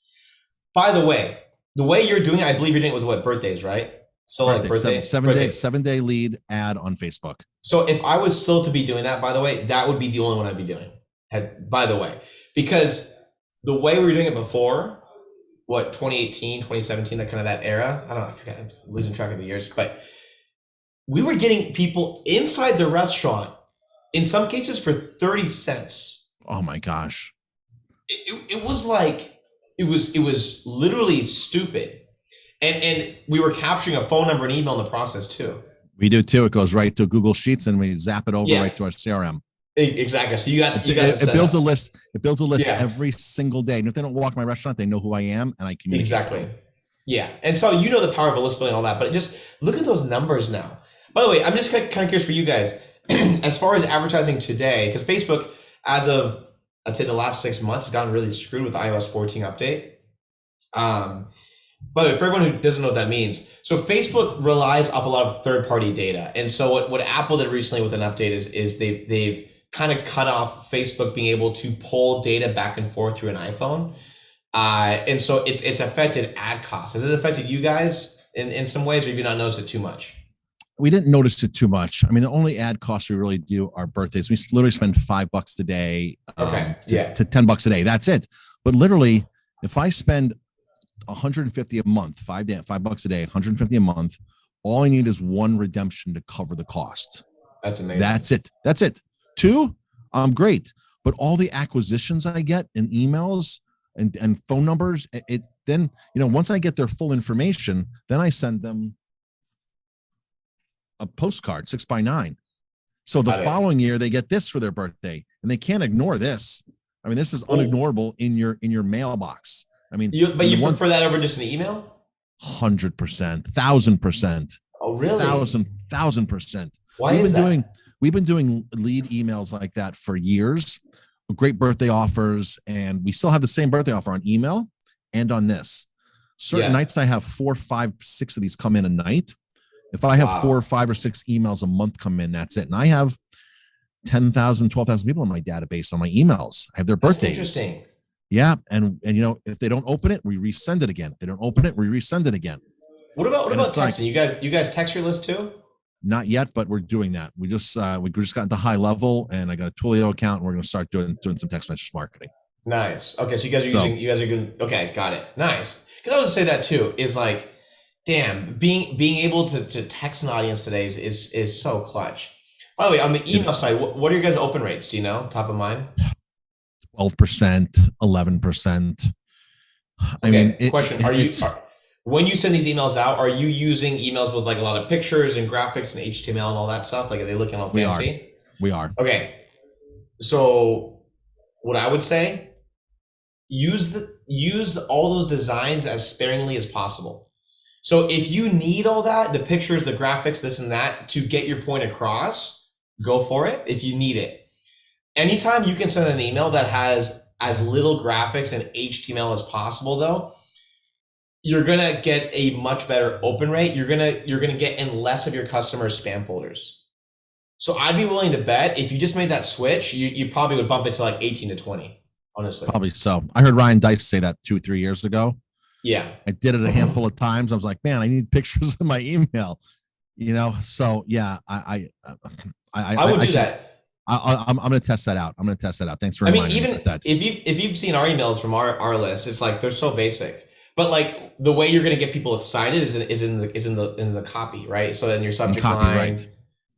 By the way you're doing it, I believe you're doing it with what, birthdays, right? So like birthdays. 7-day lead ad on Facebook. So if I was still to be doing that, by the way, that would be the only one I'd be doing. By the way, because the way we were doing it before, 2018, 2017, that era, I forget, I'm losing track of the years, but we were getting people inside the restaurant, in some cases for 30 cents. Oh my gosh. It was like, it was literally stupid. And we were capturing a phone number and email in the process too. We do too. It goes right to Google Sheets and we zap it over right to our CRM. Exactly. So it builds a list. It builds a list every single day. And if they don't walk my restaurant, they know who I am and I communicate. Exactly. Yeah. And so the power of a list building and all that, but just look at those numbers now. By the way, I'm just kind of curious for you guys, as far as advertising today, because Facebook, as of I'd say the last 6 months, has gotten really screwed with the iOS 14 update. By the way, for everyone who doesn't know what that means, so Facebook relies off a lot of third-party data. And so what Apple did recently with an update is they've kind of cut off Facebook being able to pull data back and forth through an iPhone. And so it's affected ad costs. Has it affected you guys in some ways, or have you not noticed it too much? We didn't notice it too much. I mean, the only ad costs we really do are birthdays. We literally spend $5 a day to $10 a day. That's it. But literally, if I spend $150 a month, $5 a day, $150 a month, all I need is one redemption to cover the cost. That's amazing. That's it. 2, great. But all the acquisitions I get in emails and phone numbers, then once I get their full information, then I send them a postcard 6x9. So the following year they get this for their birthday, and they can't ignore this. I mean, this is unignorable in your mailbox. I mean, but you prefer that over just an email? 100%, 1,000%. Oh, really? 1,000%. Why is that? We've been doing lead emails like that for years. Great birthday offers, and we still have the same birthday offer on email and on this. Certain nights I have 4, 5, 6 of these come in a night. If I have 4, 5, or 6 emails a month come in, that's it. And I have 10,000, 12,000 people in my database on my emails. I have their birthdays. Interesting. Yeah, and if they don't open it, we resend it again. If they don't open it, we resend it again. What about texting? You guys text your list too? Not yet, but we're doing that. We just got into high level, and I got a Twilio account, and we're going to start doing some text message marketing. Nice. Okay, so you guys are good. Okay, got it. Nice. Because I was say that too. Is like, damn, being able to text an audience today is so clutch. By the way, on the email side, what are your guys' open rates? Do you know, top of mind? 12%, 11%. I mean, question: when you send these emails out, are you using emails with like a lot of pictures and graphics and HTML and all that stuff? Like, are they looking all fancy? We are. Okay. So what I would say, use all those designs as sparingly as possible. So if you need all that, the pictures, the graphics, this and that, to get your point across, go for it if you need it. Anytime you can send an email that has as little graphics and HTML as possible, though, you're gonna get a much better open rate. You're gonna get in less of your customers' spam folders. So I'd be willing to bet if you just made that switch, you probably would bump it to like 18 to 20, honestly. Probably so. I heard Ryan Dice say that 2-3 years ago. Yeah. I did it a handful of times. I was like, man, I need pictures in my email. So yeah, I would do that. I'm going to test that out. Thanks for reminding me about that. If you've seen our emails from our list, it's like they're so basic. But like the way you're going to get people excited is in the copy, right? So in your subject line, right?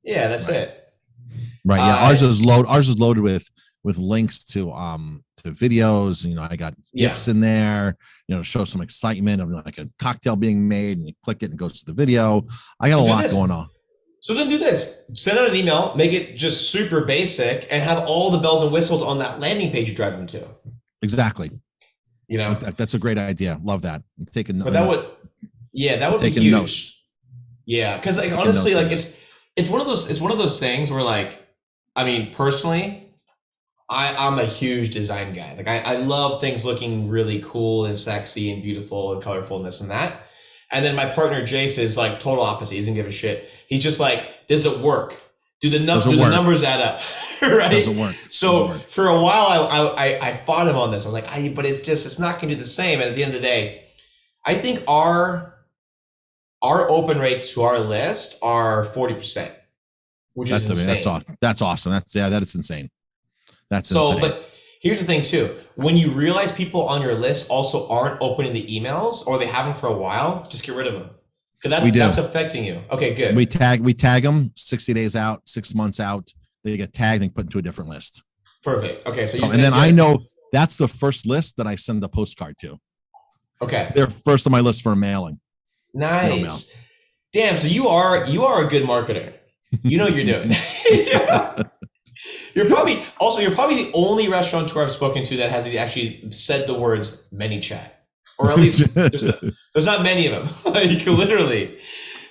Yeah, that's it. Right. Yeah. Ours is loaded with links to videos. I got GIFs in there. To show some excitement of like a cocktail being made, and you click it and it goes to the video. I got a lot going on. So then do this. Send out an email, make it just super basic, and have all the bells and whistles on that landing page you drive them to. Exactly. That's a great idea. Love that. I'm taking notes. But that would be huge. Notes. Yeah, because like honestly, like it's one of those things where like, I mean, personally, I'm a huge design guy. Like I love things looking really cool and sexy and beautiful and colorful and this and that. And then my partner Jace is like total opposite. He doesn't give a shit. He's just like, does it work? Do the numbers add up? Right? Doesn't work. So for a while I fought him on this. I was like, but it's not gonna do the same. And at the end of the day, I think our open rates to our list are 40%, which is insane. That's awesome. That is insane. That's insane. But here's the thing too. When you realize people on your list also aren't opening the emails, or they haven't for a while, just get rid of them. Because that's affecting you. Okay, good. We tag them 60 days out, 6 months out. They get tagged and put into a different list. Perfect. Okay. I know that's the first list that I send the postcard to. Okay. They're first on my list for a mailing. Nice. Damn. So you are a good marketer. You know what you're doing. Yeah. You're probably the only restaurateur I've spoken to that has actually said the words ManyChat, or at least there's not many of them. Like literally,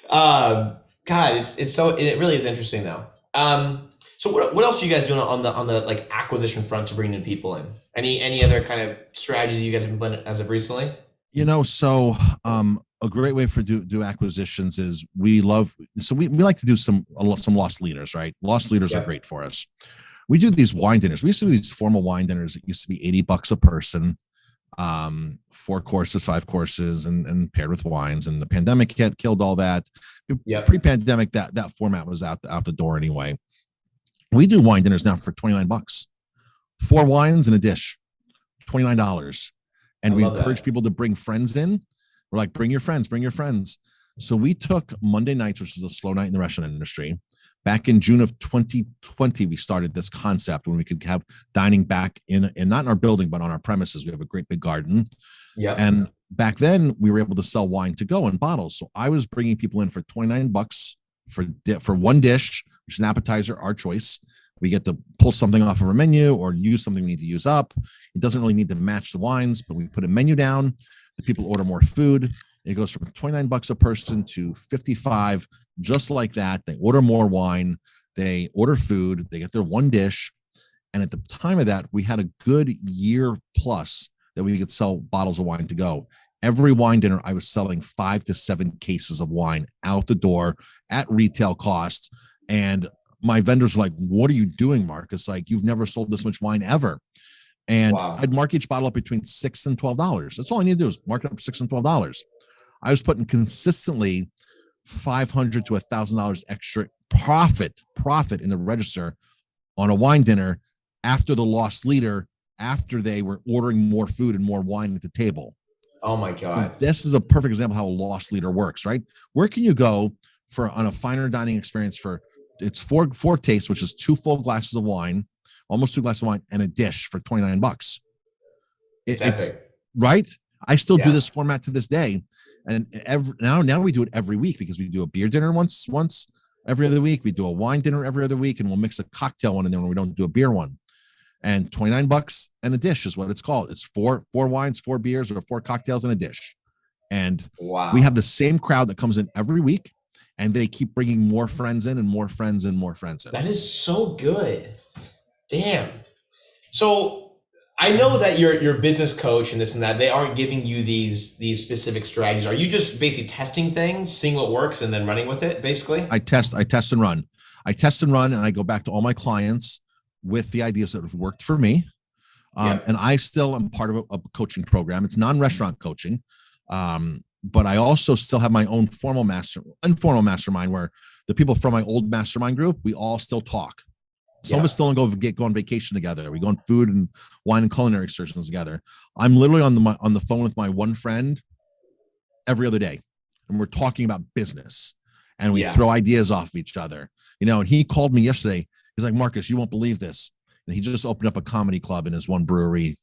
God, it really is interesting though. So what else are you guys doing on the like acquisition front to bring in people in? Any other kind of strategies you guys have implemented as of recently? So a great way for do acquisitions is we like to do some lost leaders, right? Lost leaders are great for us. We do these wine dinners. We used to do these formal wine dinners. It used to be $80 a person, 4 courses, 5 courses, and paired with wines. And the pandemic had killed all that. Pre-pandemic, that format was out the door anyway. We do wine dinners now for $29, 4 wines and a dish, $29. And we encourage people to bring friends in. We're like, bring your friends. So we took Monday nights, which is a slow night in the restaurant industry. Back in June of 2020, we started this concept when we could have dining back in not in our building, but on our premises. We have a great big garden. Yeah. And back then we were able to sell wine to go in bottles. So I was bringing people in for $29 for one dish, which is an appetizer, our choice. We get to pull something off of our menu or use something we need to use up. It doesn't really need to match the wines, but we put a menu down. The people order more food. It goes from $29 a person to $55, just like that. They order more wine. They order food. They get their one dish. And at the time of that, we had a good year plus that we could sell bottles of wine to go. Every wine dinner, I was selling 5 to 7 cases of wine out the door at retail cost. And my vendors were like, what are you doing, Marcus? Like, you've never sold this much wine ever. And I'd mark each bottle up between $6 and $12. That's all I need to do is mark it up $6 and $12. I was putting consistently $500 to $1,000 extra profit in the register on a wine dinner after the loss leader, after they were ordering more food and more wine at the table. Oh my God. And this is a perfect example of how a loss leader works, right? Where can you go on a finer dining experience for it's four tastes, which is 2 full glasses of wine, almost 2 glasses of wine, and a dish for $29. It's right. I still do this format to this day, and now we do it every week because we do a beer dinner once every other week. We do a wine dinner every other week, and we'll mix a cocktail one in there when we don't do a beer one. And $29 and a dish is what it's called. It's 4 wines, 4 beers, or 4 cocktails and a dish. And we have the same crowd that comes in every week. And they keep bringing more friends in and more friends and more friends in. That is so good. Damn. So I know that you're a business coach and this and that. They aren't giving you these specific strategies. Are you just basically testing things, seeing what works, and then running with it, basically? I test and run. And I go back to all my clients with the ideas that have worked for me. And I still am part of a coaching program. It's non-restaurant coaching. But I also still have my own informal mastermind where the people from my old mastermind group, we all still talk. Some of us still go on vacation together. We go on food and wine and culinary excursions together. I'm literally on the phone with my one friend every other day, and we're talking about business, and we throw ideas off of each other. And he called me yesterday. He's like, Marcus, you won't believe this. And he just opened up a comedy club in his one brewery,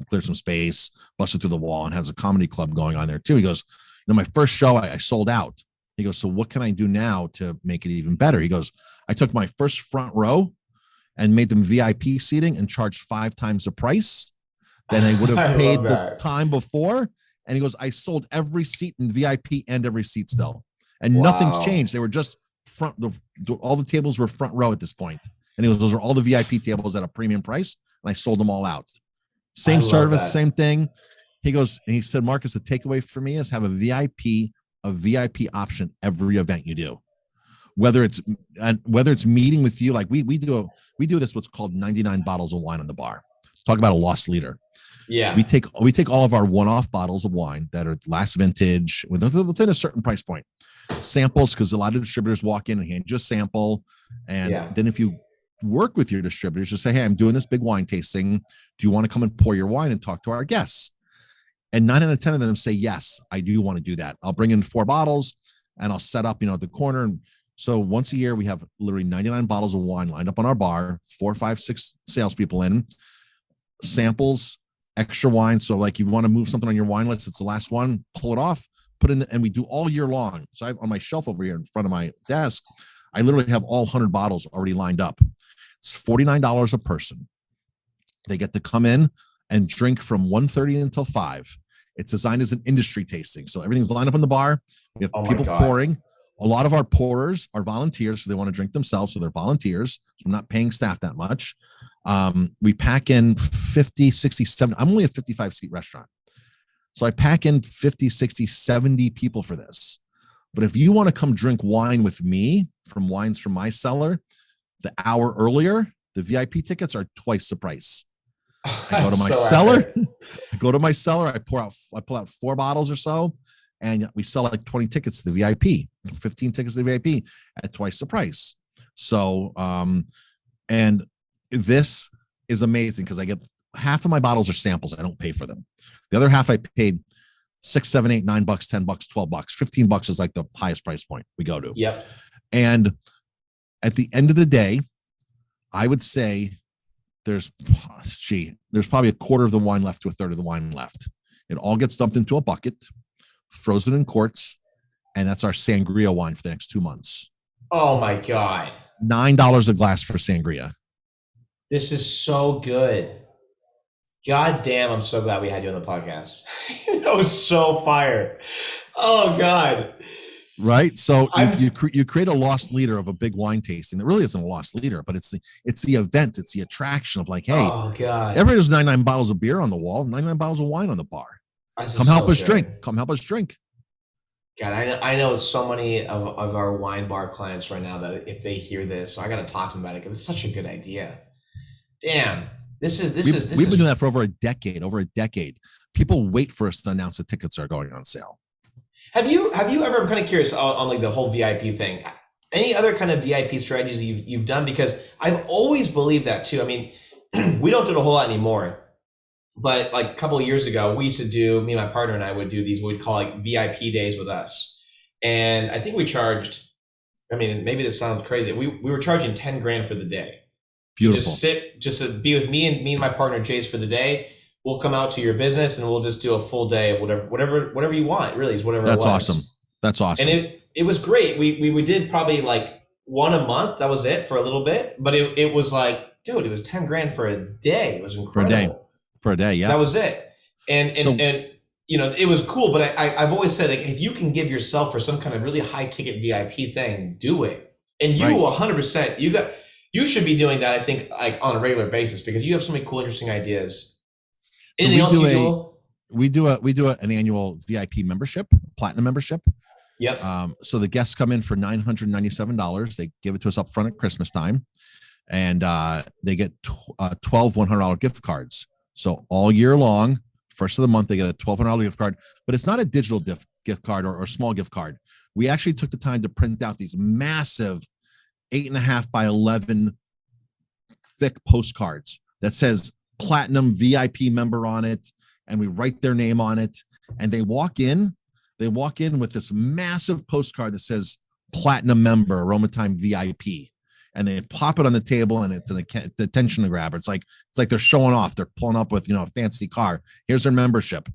cleared some space, busted through the wall, and has a comedy club going on there too. He goes, my first show, I sold out. He goes, so what can I do now to make it even better? He goes, I took my first front row and made them VIP seating and charged 5 times the price than I would have paid the time before. And he goes, I sold every seat in VIP and every seat still. And nothing's changed. They were just all the tables were front row at this point. And he goes, those are all the VIP tables at a premium price. And I sold them all out. Same service, same thing. He goes, and he said, Marcus, the takeaway for me is have a VIP option every event you do. Whether it's meeting with you, like we do this, what's called 99 bottles of wine on the bar. Talk about a loss leader. Yeah. We take all of our one-off bottles of wine that are last vintage within a certain price point. Samples, because a lot of distributors walk in and hand you a sample. And then if you work with your distributors, just say, hey, I'm doing this big wine tasting. Do you want to come and pour your wine and talk to our guests? And 9 out of 10 of them say, yes, I do want to do that. I'll bring in 4 bottles and I'll set up, at the corner. And so once a year, we have literally 99 bottles of wine lined up on our bar, 4, 5, 6 salespeople in, samples, extra wine. So like you want to move something on your wine list, it's the last one, pull it off, put in, and we do all year long. So on my shelf over here in front of my desk, I literally have all 100 bottles already lined up. It's $49 a person. They get to come in and drink from 1:30 until 5. It's designed as an industry tasting. So everything's lined up in the bar. We have people pouring. A lot of our pourers are volunteers, so they want to drink themselves, so they're volunteers. So I'm not paying staff that much. We pack in 50, 60, 70. I'm only a 55-seat restaurant. So I pack in 50, 60, 70 people for this. But if you want to come drink wine with me from wines from my cellar, the hour earlier, the VIP tickets are twice the price. I go to my cellar. I pull out 4 bottles or so, and we sell like 20 tickets to the VIP, 15 tickets to the VIP at twice the price. So, and this is amazing because I get half of my bottles are samples. I don't pay for them. The other half I paid $6, $7, $8, $9, $10, $12, $15 is like the highest price point we go to. Yep. And at the end of the day, I would say there's probably a quarter of the wine left to a third of the wine left. It all gets dumped into a bucket, frozen in quarts, and that's our sangria wine for the next 2 months. Oh my God. $9 a glass for sangria. This is so good. God damn, I'm so glad we had you on the podcast. That was so fire. Oh God. Right. So I'm you create a lost leader of a big wine tasting. That really isn't a lost leader, but it's the event, it's the attraction of like, hey, oh God. everybody has 99 bottles of beer on the wall, 99 bottles of wine on the bar. This Come is help so us good. drink. Come help us drink. God, I know so many of our wine bar clients right now that if they hear this, so I got to talk to them about it because it's such a good idea. Damn, We've been doing that for over a decade. People wait for us to announce the tickets are going on sale. Have you ever? I'm kind of curious on like the whole VIP thing. Any other kind of VIP strategies you've done? Because I've always believed that too. I mean, we don't do it a whole lot anymore. But like a couple of years ago, we used to do, me and my partner and I would do these, what we'd call like VIP days with us. And I think we charged, I mean, maybe this sounds crazy. We were charging 10 grand for the day. Beautiful. Just to be with me and my partner Jace for the day. We'll come out to your business and we'll just do a full day of whatever you want, really, is whatever That's it was. awesome. That's awesome. And it was great. We did probably like one a month. That was it for a little bit. But it was like, dude, it was 10 grand for a day. It was incredible. Per day, yeah. That was it. And you know, it was cool, but I've always said, like, if you can give yourself for some kind of really high ticket VIP thing, do it. And you 100%, you should be doing that, I think, like on a regular basis, because you have so many cool, interesting ideas. Anything else you do? We do an annual VIP membership, platinum membership. Yep. So the guests come in for $997. They give it to us up front at Christmas time, and they get 12 $100 gift cards. So all year long, first of the month, they get a $1,200 gift card, but it's not a digital gift card or small gift card. We actually took the time to print out these massive 8.5 by 11 thick postcards that says platinum VIP member on it. And we write their name on it. And they walk in with this massive postcard that says platinum member, Aroma Thyme VIP. And they pop it on the table, and it's an attention grabber. It's like they're showing off. They're pulling up with, a fancy car. Here's their membership.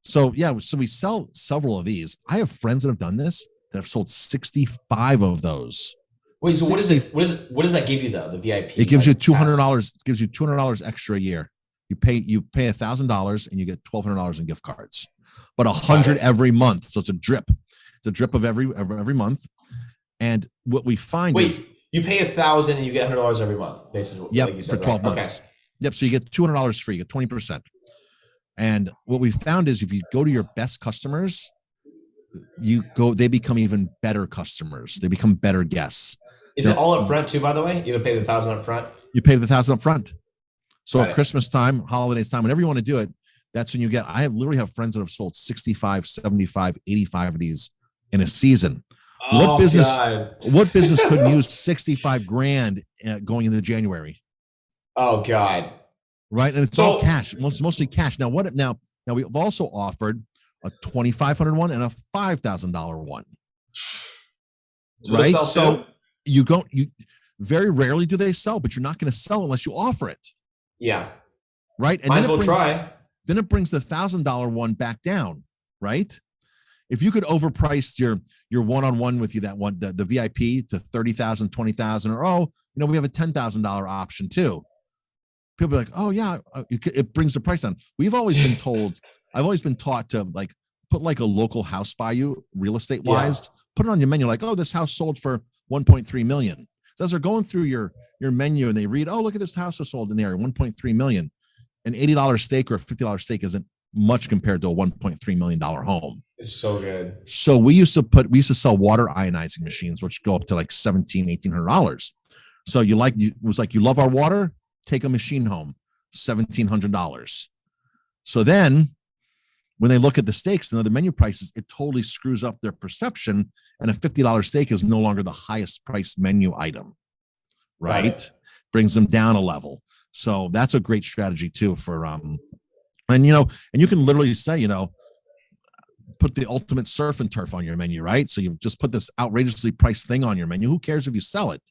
So yeah, so we sell several of these. I have friends that have done this that have sold 65 of those. Wait, so what does that give you though? The VIP? It gives you $200. It gives you $200 extra a year. You pay $1,000 and you get $1,200 in gift cards, but 100 every month. So it's a drip. It's a drip of every month. And what we find is. You pay $1,000 and you get $100 every month, basically. Yep, like you said, for 12 months. Okay. Yep, so you get $200 free, you get 20%. And what we found is if you go to your best customers, they become even better customers. They become better guests. Is it all up front too, by the way? You pay the $1,000 up front? You pay the $1,000 up front. So at Christmas time, holidays time, whenever you want to do it, that's when you get. I literally have friends that have sold 65, 75, 85 of these in a season. What business couldn't use 65 grand going into January? Oh God. Right. And it's all cash. It's mostly cash. Now we've also offered a $2,500 one and a $5,000 one. Right. So you very rarely do they sell, but you're not going to sell unless you offer it. Yeah. Right. And then it brings the $1,000 one back down. Right. If you could overprice your one-on-one with you, the VIP to 30,000, 20,000, or we have a $10,000 option too. People be like, oh yeah, it brings the price down. I've always been taught to like put like a local house by you, real estate wise, put it on your menu, like, oh, this house sold for 1.3 million. So as they're going through your menu and they read, oh, look at this house that sold in the area, 1.3 million. An $80 steak or a $50 steak isn't much compared to a $1.3 million home. It's so good. So we used to sell water ionizing machines, which go up to like $1,800. So you love our water, take a machine home, $1,700. So then when they look at the steaks and the menu prices, it totally screws up their perception. And a $50 steak is no longer the highest priced menu item, right? Brings them down a level. So that's a great strategy too for, and you can literally say, put the ultimate surf and turf on your menu, right? So you just put this outrageously priced thing on your menu. Who cares if you sell it?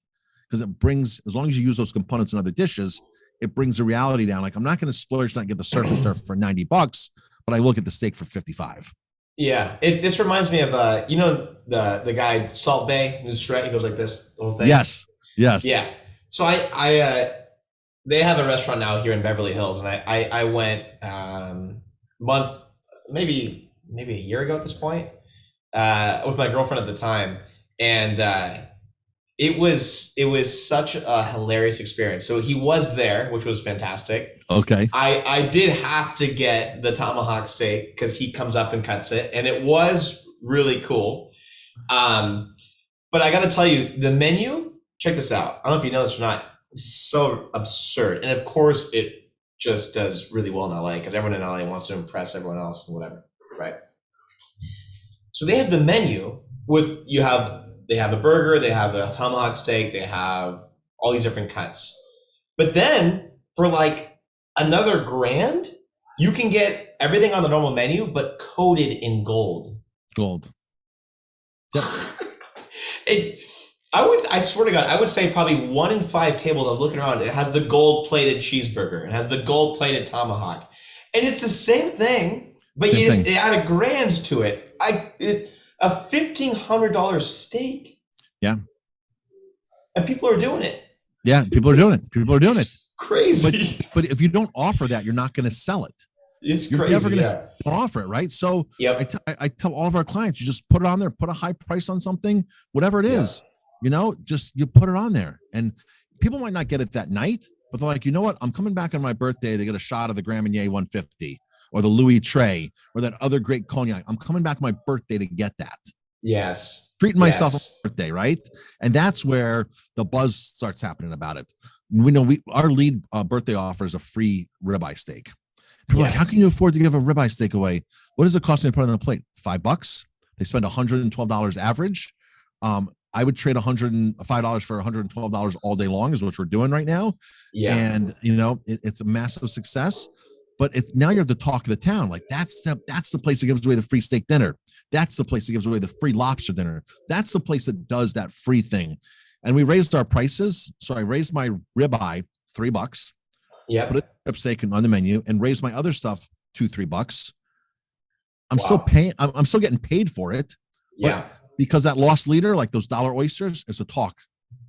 Because it brings, as long as you use those components in other dishes, it brings the reality down. Like, I'm not going to splurge, not get the surf and turf for $90, but I will get the steak for $55. Yeah. This reminds me of the guy Salt Bay, Nusret. He goes like this the whole thing. Yes. Yes. Yeah. So they have a restaurant now here in Beverly Hills, and I went month maybe a year ago at this point with my girlfriend at the time, and it was such a hilarious experience. So he was there, which was fantastic. Okay. I did have to get the tomahawk steak because he comes up and cuts it, and it was really cool. But I got to tell you, the menu. Check this out. I don't know if you know this or not. It's so absurd, and of course, it just does really well in LA because everyone in LA wants to impress everyone else and whatever, right? So they have the menu with they have a burger, they have a tomahawk steak, they have all these different cuts. But then for like another grand, you can get everything on the normal menu, but coated in gold. Gold. Yep. I swear to God, I would say probably 1 in 5 tables I was looking around, it has the gold plated cheeseburger, it has the gold plated tomahawk. And it's the same thing, but you add a grand to it. A $1,500 steak. Yeah. And people are doing it. Yeah, people are doing it. Crazy. But if you don't offer that, you're not going to sell it. You're crazy. Never going to offer it, right? So yep. I tell all of our clients, you just put it on there, put a high price on something, whatever it is, just you put it on there. And people might not get it that night, but they're like, you know what? I'm coming back on my birthday. They get a shot of the Grand Marnier 150 or the Louis Trey or that other great cognac. I'm coming back on my birthday to get that. Yes. Treating myself on my birthday, right? And that's where the buzz starts happening about it. We know our lead birthday offer is a free ribeye steak. People are like, how can you afford to give a ribeye steak away? What does it cost me to put it on the plate? $5. They spend $112 average. I would trade $105 for $112 all day long is what we're doing right now. Yeah. And it's a massive success. But now you're the talk of the town. Like that's the place that gives away the free steak dinner. That's the place that gives away the free lobster dinner. That's the place that does that free thing. And we raised our prices. So I raised my ribeye $3. Yeah. Put a steak on the menu and raised my other stuff $2-3. I'm still paying. I'm still getting paid for it. Yeah. Because that lost leader, like those dollar oysters, is a talk.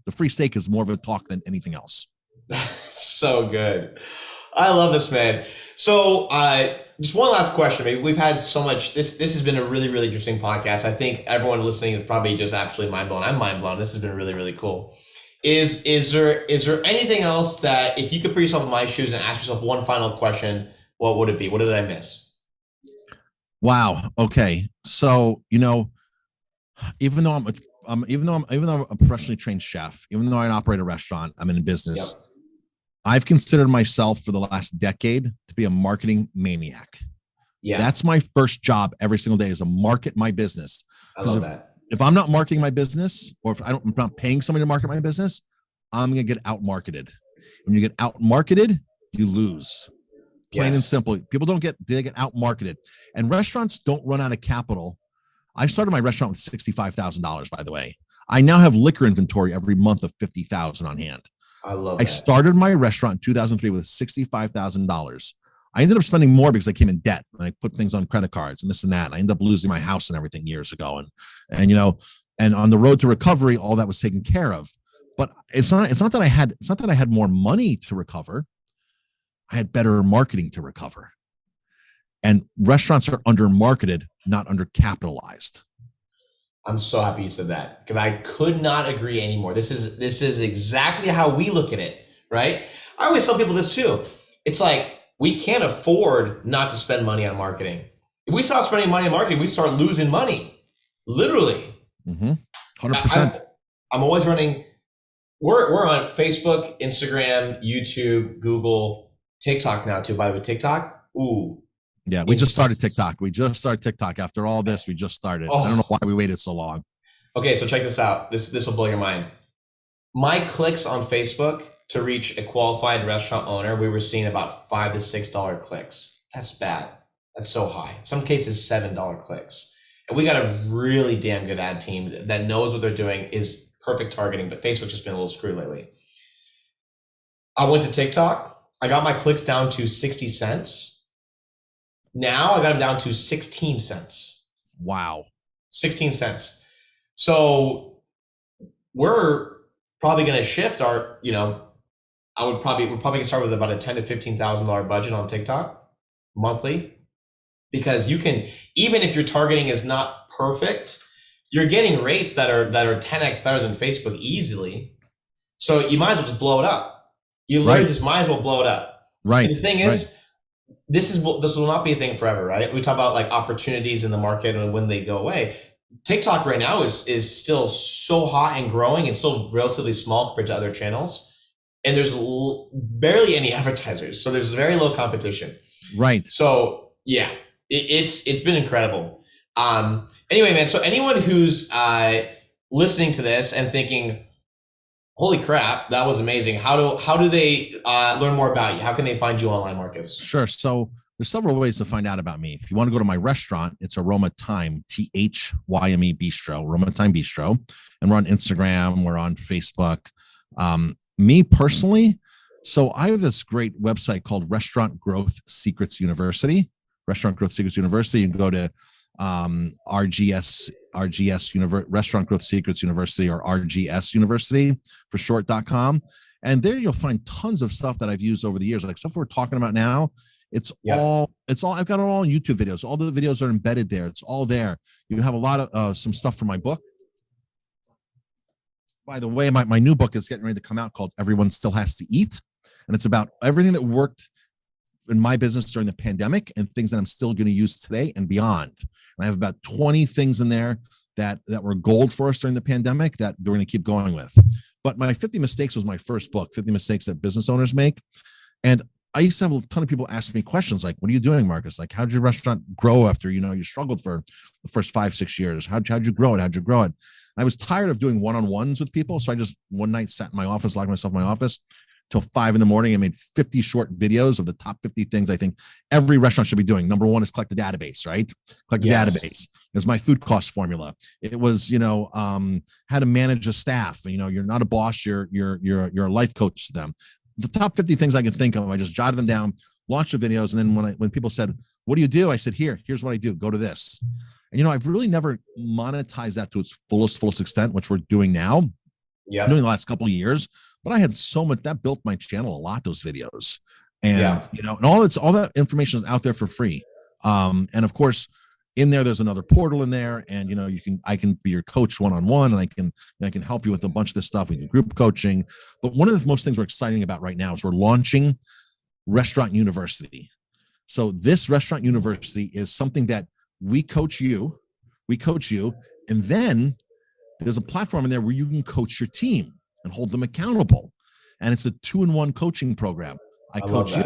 The free steak is more of a talk than anything else. So good. I love this, man. So just one last question. Maybe we've had so much. This has been a really, really interesting podcast. I think everyone listening is probably just absolutely mind blown. I'm mind blown. This has been really, really cool. Is there anything else that if you could put yourself in my shoes and ask yourself one final question, what would it be? What did I miss? Wow. Okay. So, even though I'm a professionally trained chef, even though I operate a restaurant, I'm in business. Yep. I've considered myself for the last decade to be a marketing maniac. Yeah. That's my first job every single day is to market my business. I love that. If I'm not marketing my business or if I'm not paying somebody to market my business, I'm going to get out marketed. When you get out marketed, you lose. Plain and simple. People they get out marketed, and restaurants don't run out of capital. I started my restaurant with $65,000, by the way. I now have liquor inventory every month of $50,000 on hand. I love that. I started my restaurant in 2003 with $65,000. I ended up spending more because I came in debt and I put things on credit cards and this and that. I ended up losing my house and everything years ago. And on the road to recovery, all that was taken care of. But it's not that I had more money to recover. I had better marketing to recover. And restaurants are under marketed, not under capitalized. I'm so happy you said that because I could not agree anymore. This is exactly how we look at it, right? I always tell people this too. It's like we can't afford not to spend money on marketing. If we stop spending money on marketing, we start losing money, literally. 100%. I'm always running. We're on Facebook, Instagram, YouTube, Google, TikTok now too. By the way, TikTok. Ooh. Yeah, we just started TikTok. We just started TikTok. After all this, we just started. I don't know why we waited so long. Okay, so check this out. This will blow your mind. My clicks on Facebook to reach a qualified restaurant owner, we were seeing about $5 to $6 clicks. That's bad. That's so high. In some cases, $7 clicks. And we got a really damn good ad team that knows what they're doing, is perfect targeting, but Facebook's just been a little screwed lately. I went to TikTok. I got my clicks down to 60 cents. Now I got them down to 16 cents. Wow. 16 cents. So we're probably going to shift our, we're probably going to start with about a $10,000 to $15,000 budget on TikTok monthly, because you can, even if your targeting is not perfect, you're getting rates that are 10x better than Facebook easily. So you might as well just blow it up. You literally just might as well blow it up. Right. And the thing is, this will not be a thing forever, right? We talk about like opportunities in the market and when they go away. TikTok right now is still so hot and growing and still relatively small compared to other channels. And there's barely any advertisers. So there's very low competition. Right. So yeah, it's been incredible. Anyway, man, so anyone who's listening to this and thinking, holy crap, that was amazing. How do they learn more about you? How can they find you online, Marcus? Sure. So there's several ways to find out about me. If you want to go to my restaurant, it's Aroma Thyme, THYME Bistro, Aroma Thyme Bistro. And we're on Instagram, we're on Facebook. Me personally, so I have this great website called Restaurant Growth Secrets University. Restaurant Growth Secrets University. You can go to RGS Restaurant Growth Secrets University, or RGS University for short.com. And there you'll find tons of stuff that I've used over the years, like stuff we're talking about now. It's all, I've got it all on YouTube videos. All the videos are embedded there. It's all there. You have a lot of some stuff from my book. By the way, my new book is getting ready to come out, called Everyone Still Has to Eat. And it's about everything that worked in my business during the pandemic and things that I'm still going to use today and beyond. And I have about 20 things in there that were gold for us during the pandemic that we're going to keep going with. But my 50 Mistakes was my first book, 50 Mistakes That Business Owners Make. And I used to have a ton of people ask me questions like, what are you doing, Marcus? Like, how'd your restaurant grow after, you struggled for the first 5-6 years? How'd you grow it? How'd you grow it? I was tired of doing one-on-ones with people. So I just one night sat in my office, locked myself in my office till 5 a.m. and made 50 short videos of the top 50 things I think every restaurant should be doing. Number one is collect the database, right? Collect the database. It was my food cost formula. It was, how to manage a staff. You're not a boss, you're a life coach to them. The top 50 things I can think of, I just jotted them down, launched the videos. And then when people said, what do you do? I said, here's what I do. Go to this. And, I've really never monetized that to its fullest extent, which we're doing now. Yeah. Doing the last couple of years. But I had so much that built my channel a lot, those videos. And, and all that information is out there for free. And of course, in there's another portal in there, and I can be your coach one-on-one, and I can help you with a bunch of this stuff. We do group coaching. But one of the most things we're exciting about right now is we're launching Restaurant University. So this Restaurant University is something that we coach you, and then there's a platform in there where you can coach your team and hold them accountable. And it's a 2-in-1 coaching program. I coach you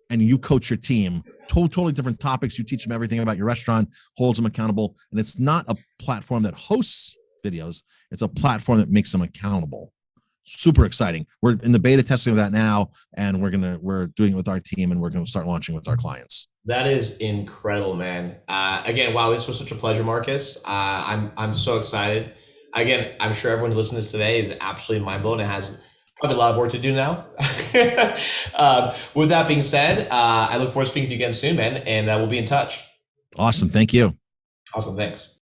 and you coach your team. Totally different topics. You teach them everything about your restaurant, holds them accountable. And it's not a platform that hosts videos. It's a platform that makes them accountable. Super exciting. We're in the beta testing of that now, and we're doing it with our team, and we're going to start launching with our clients. That is incredible, man. Again, wow, this was such a pleasure, Marcus. I'm so excited. Again, I'm sure everyone who listens today is absolutely mind blown and has probably a lot of work to do now. With that being said, I look forward to speaking to you again soon, man, and we'll be in touch. Awesome. Thank you. Awesome. Thanks.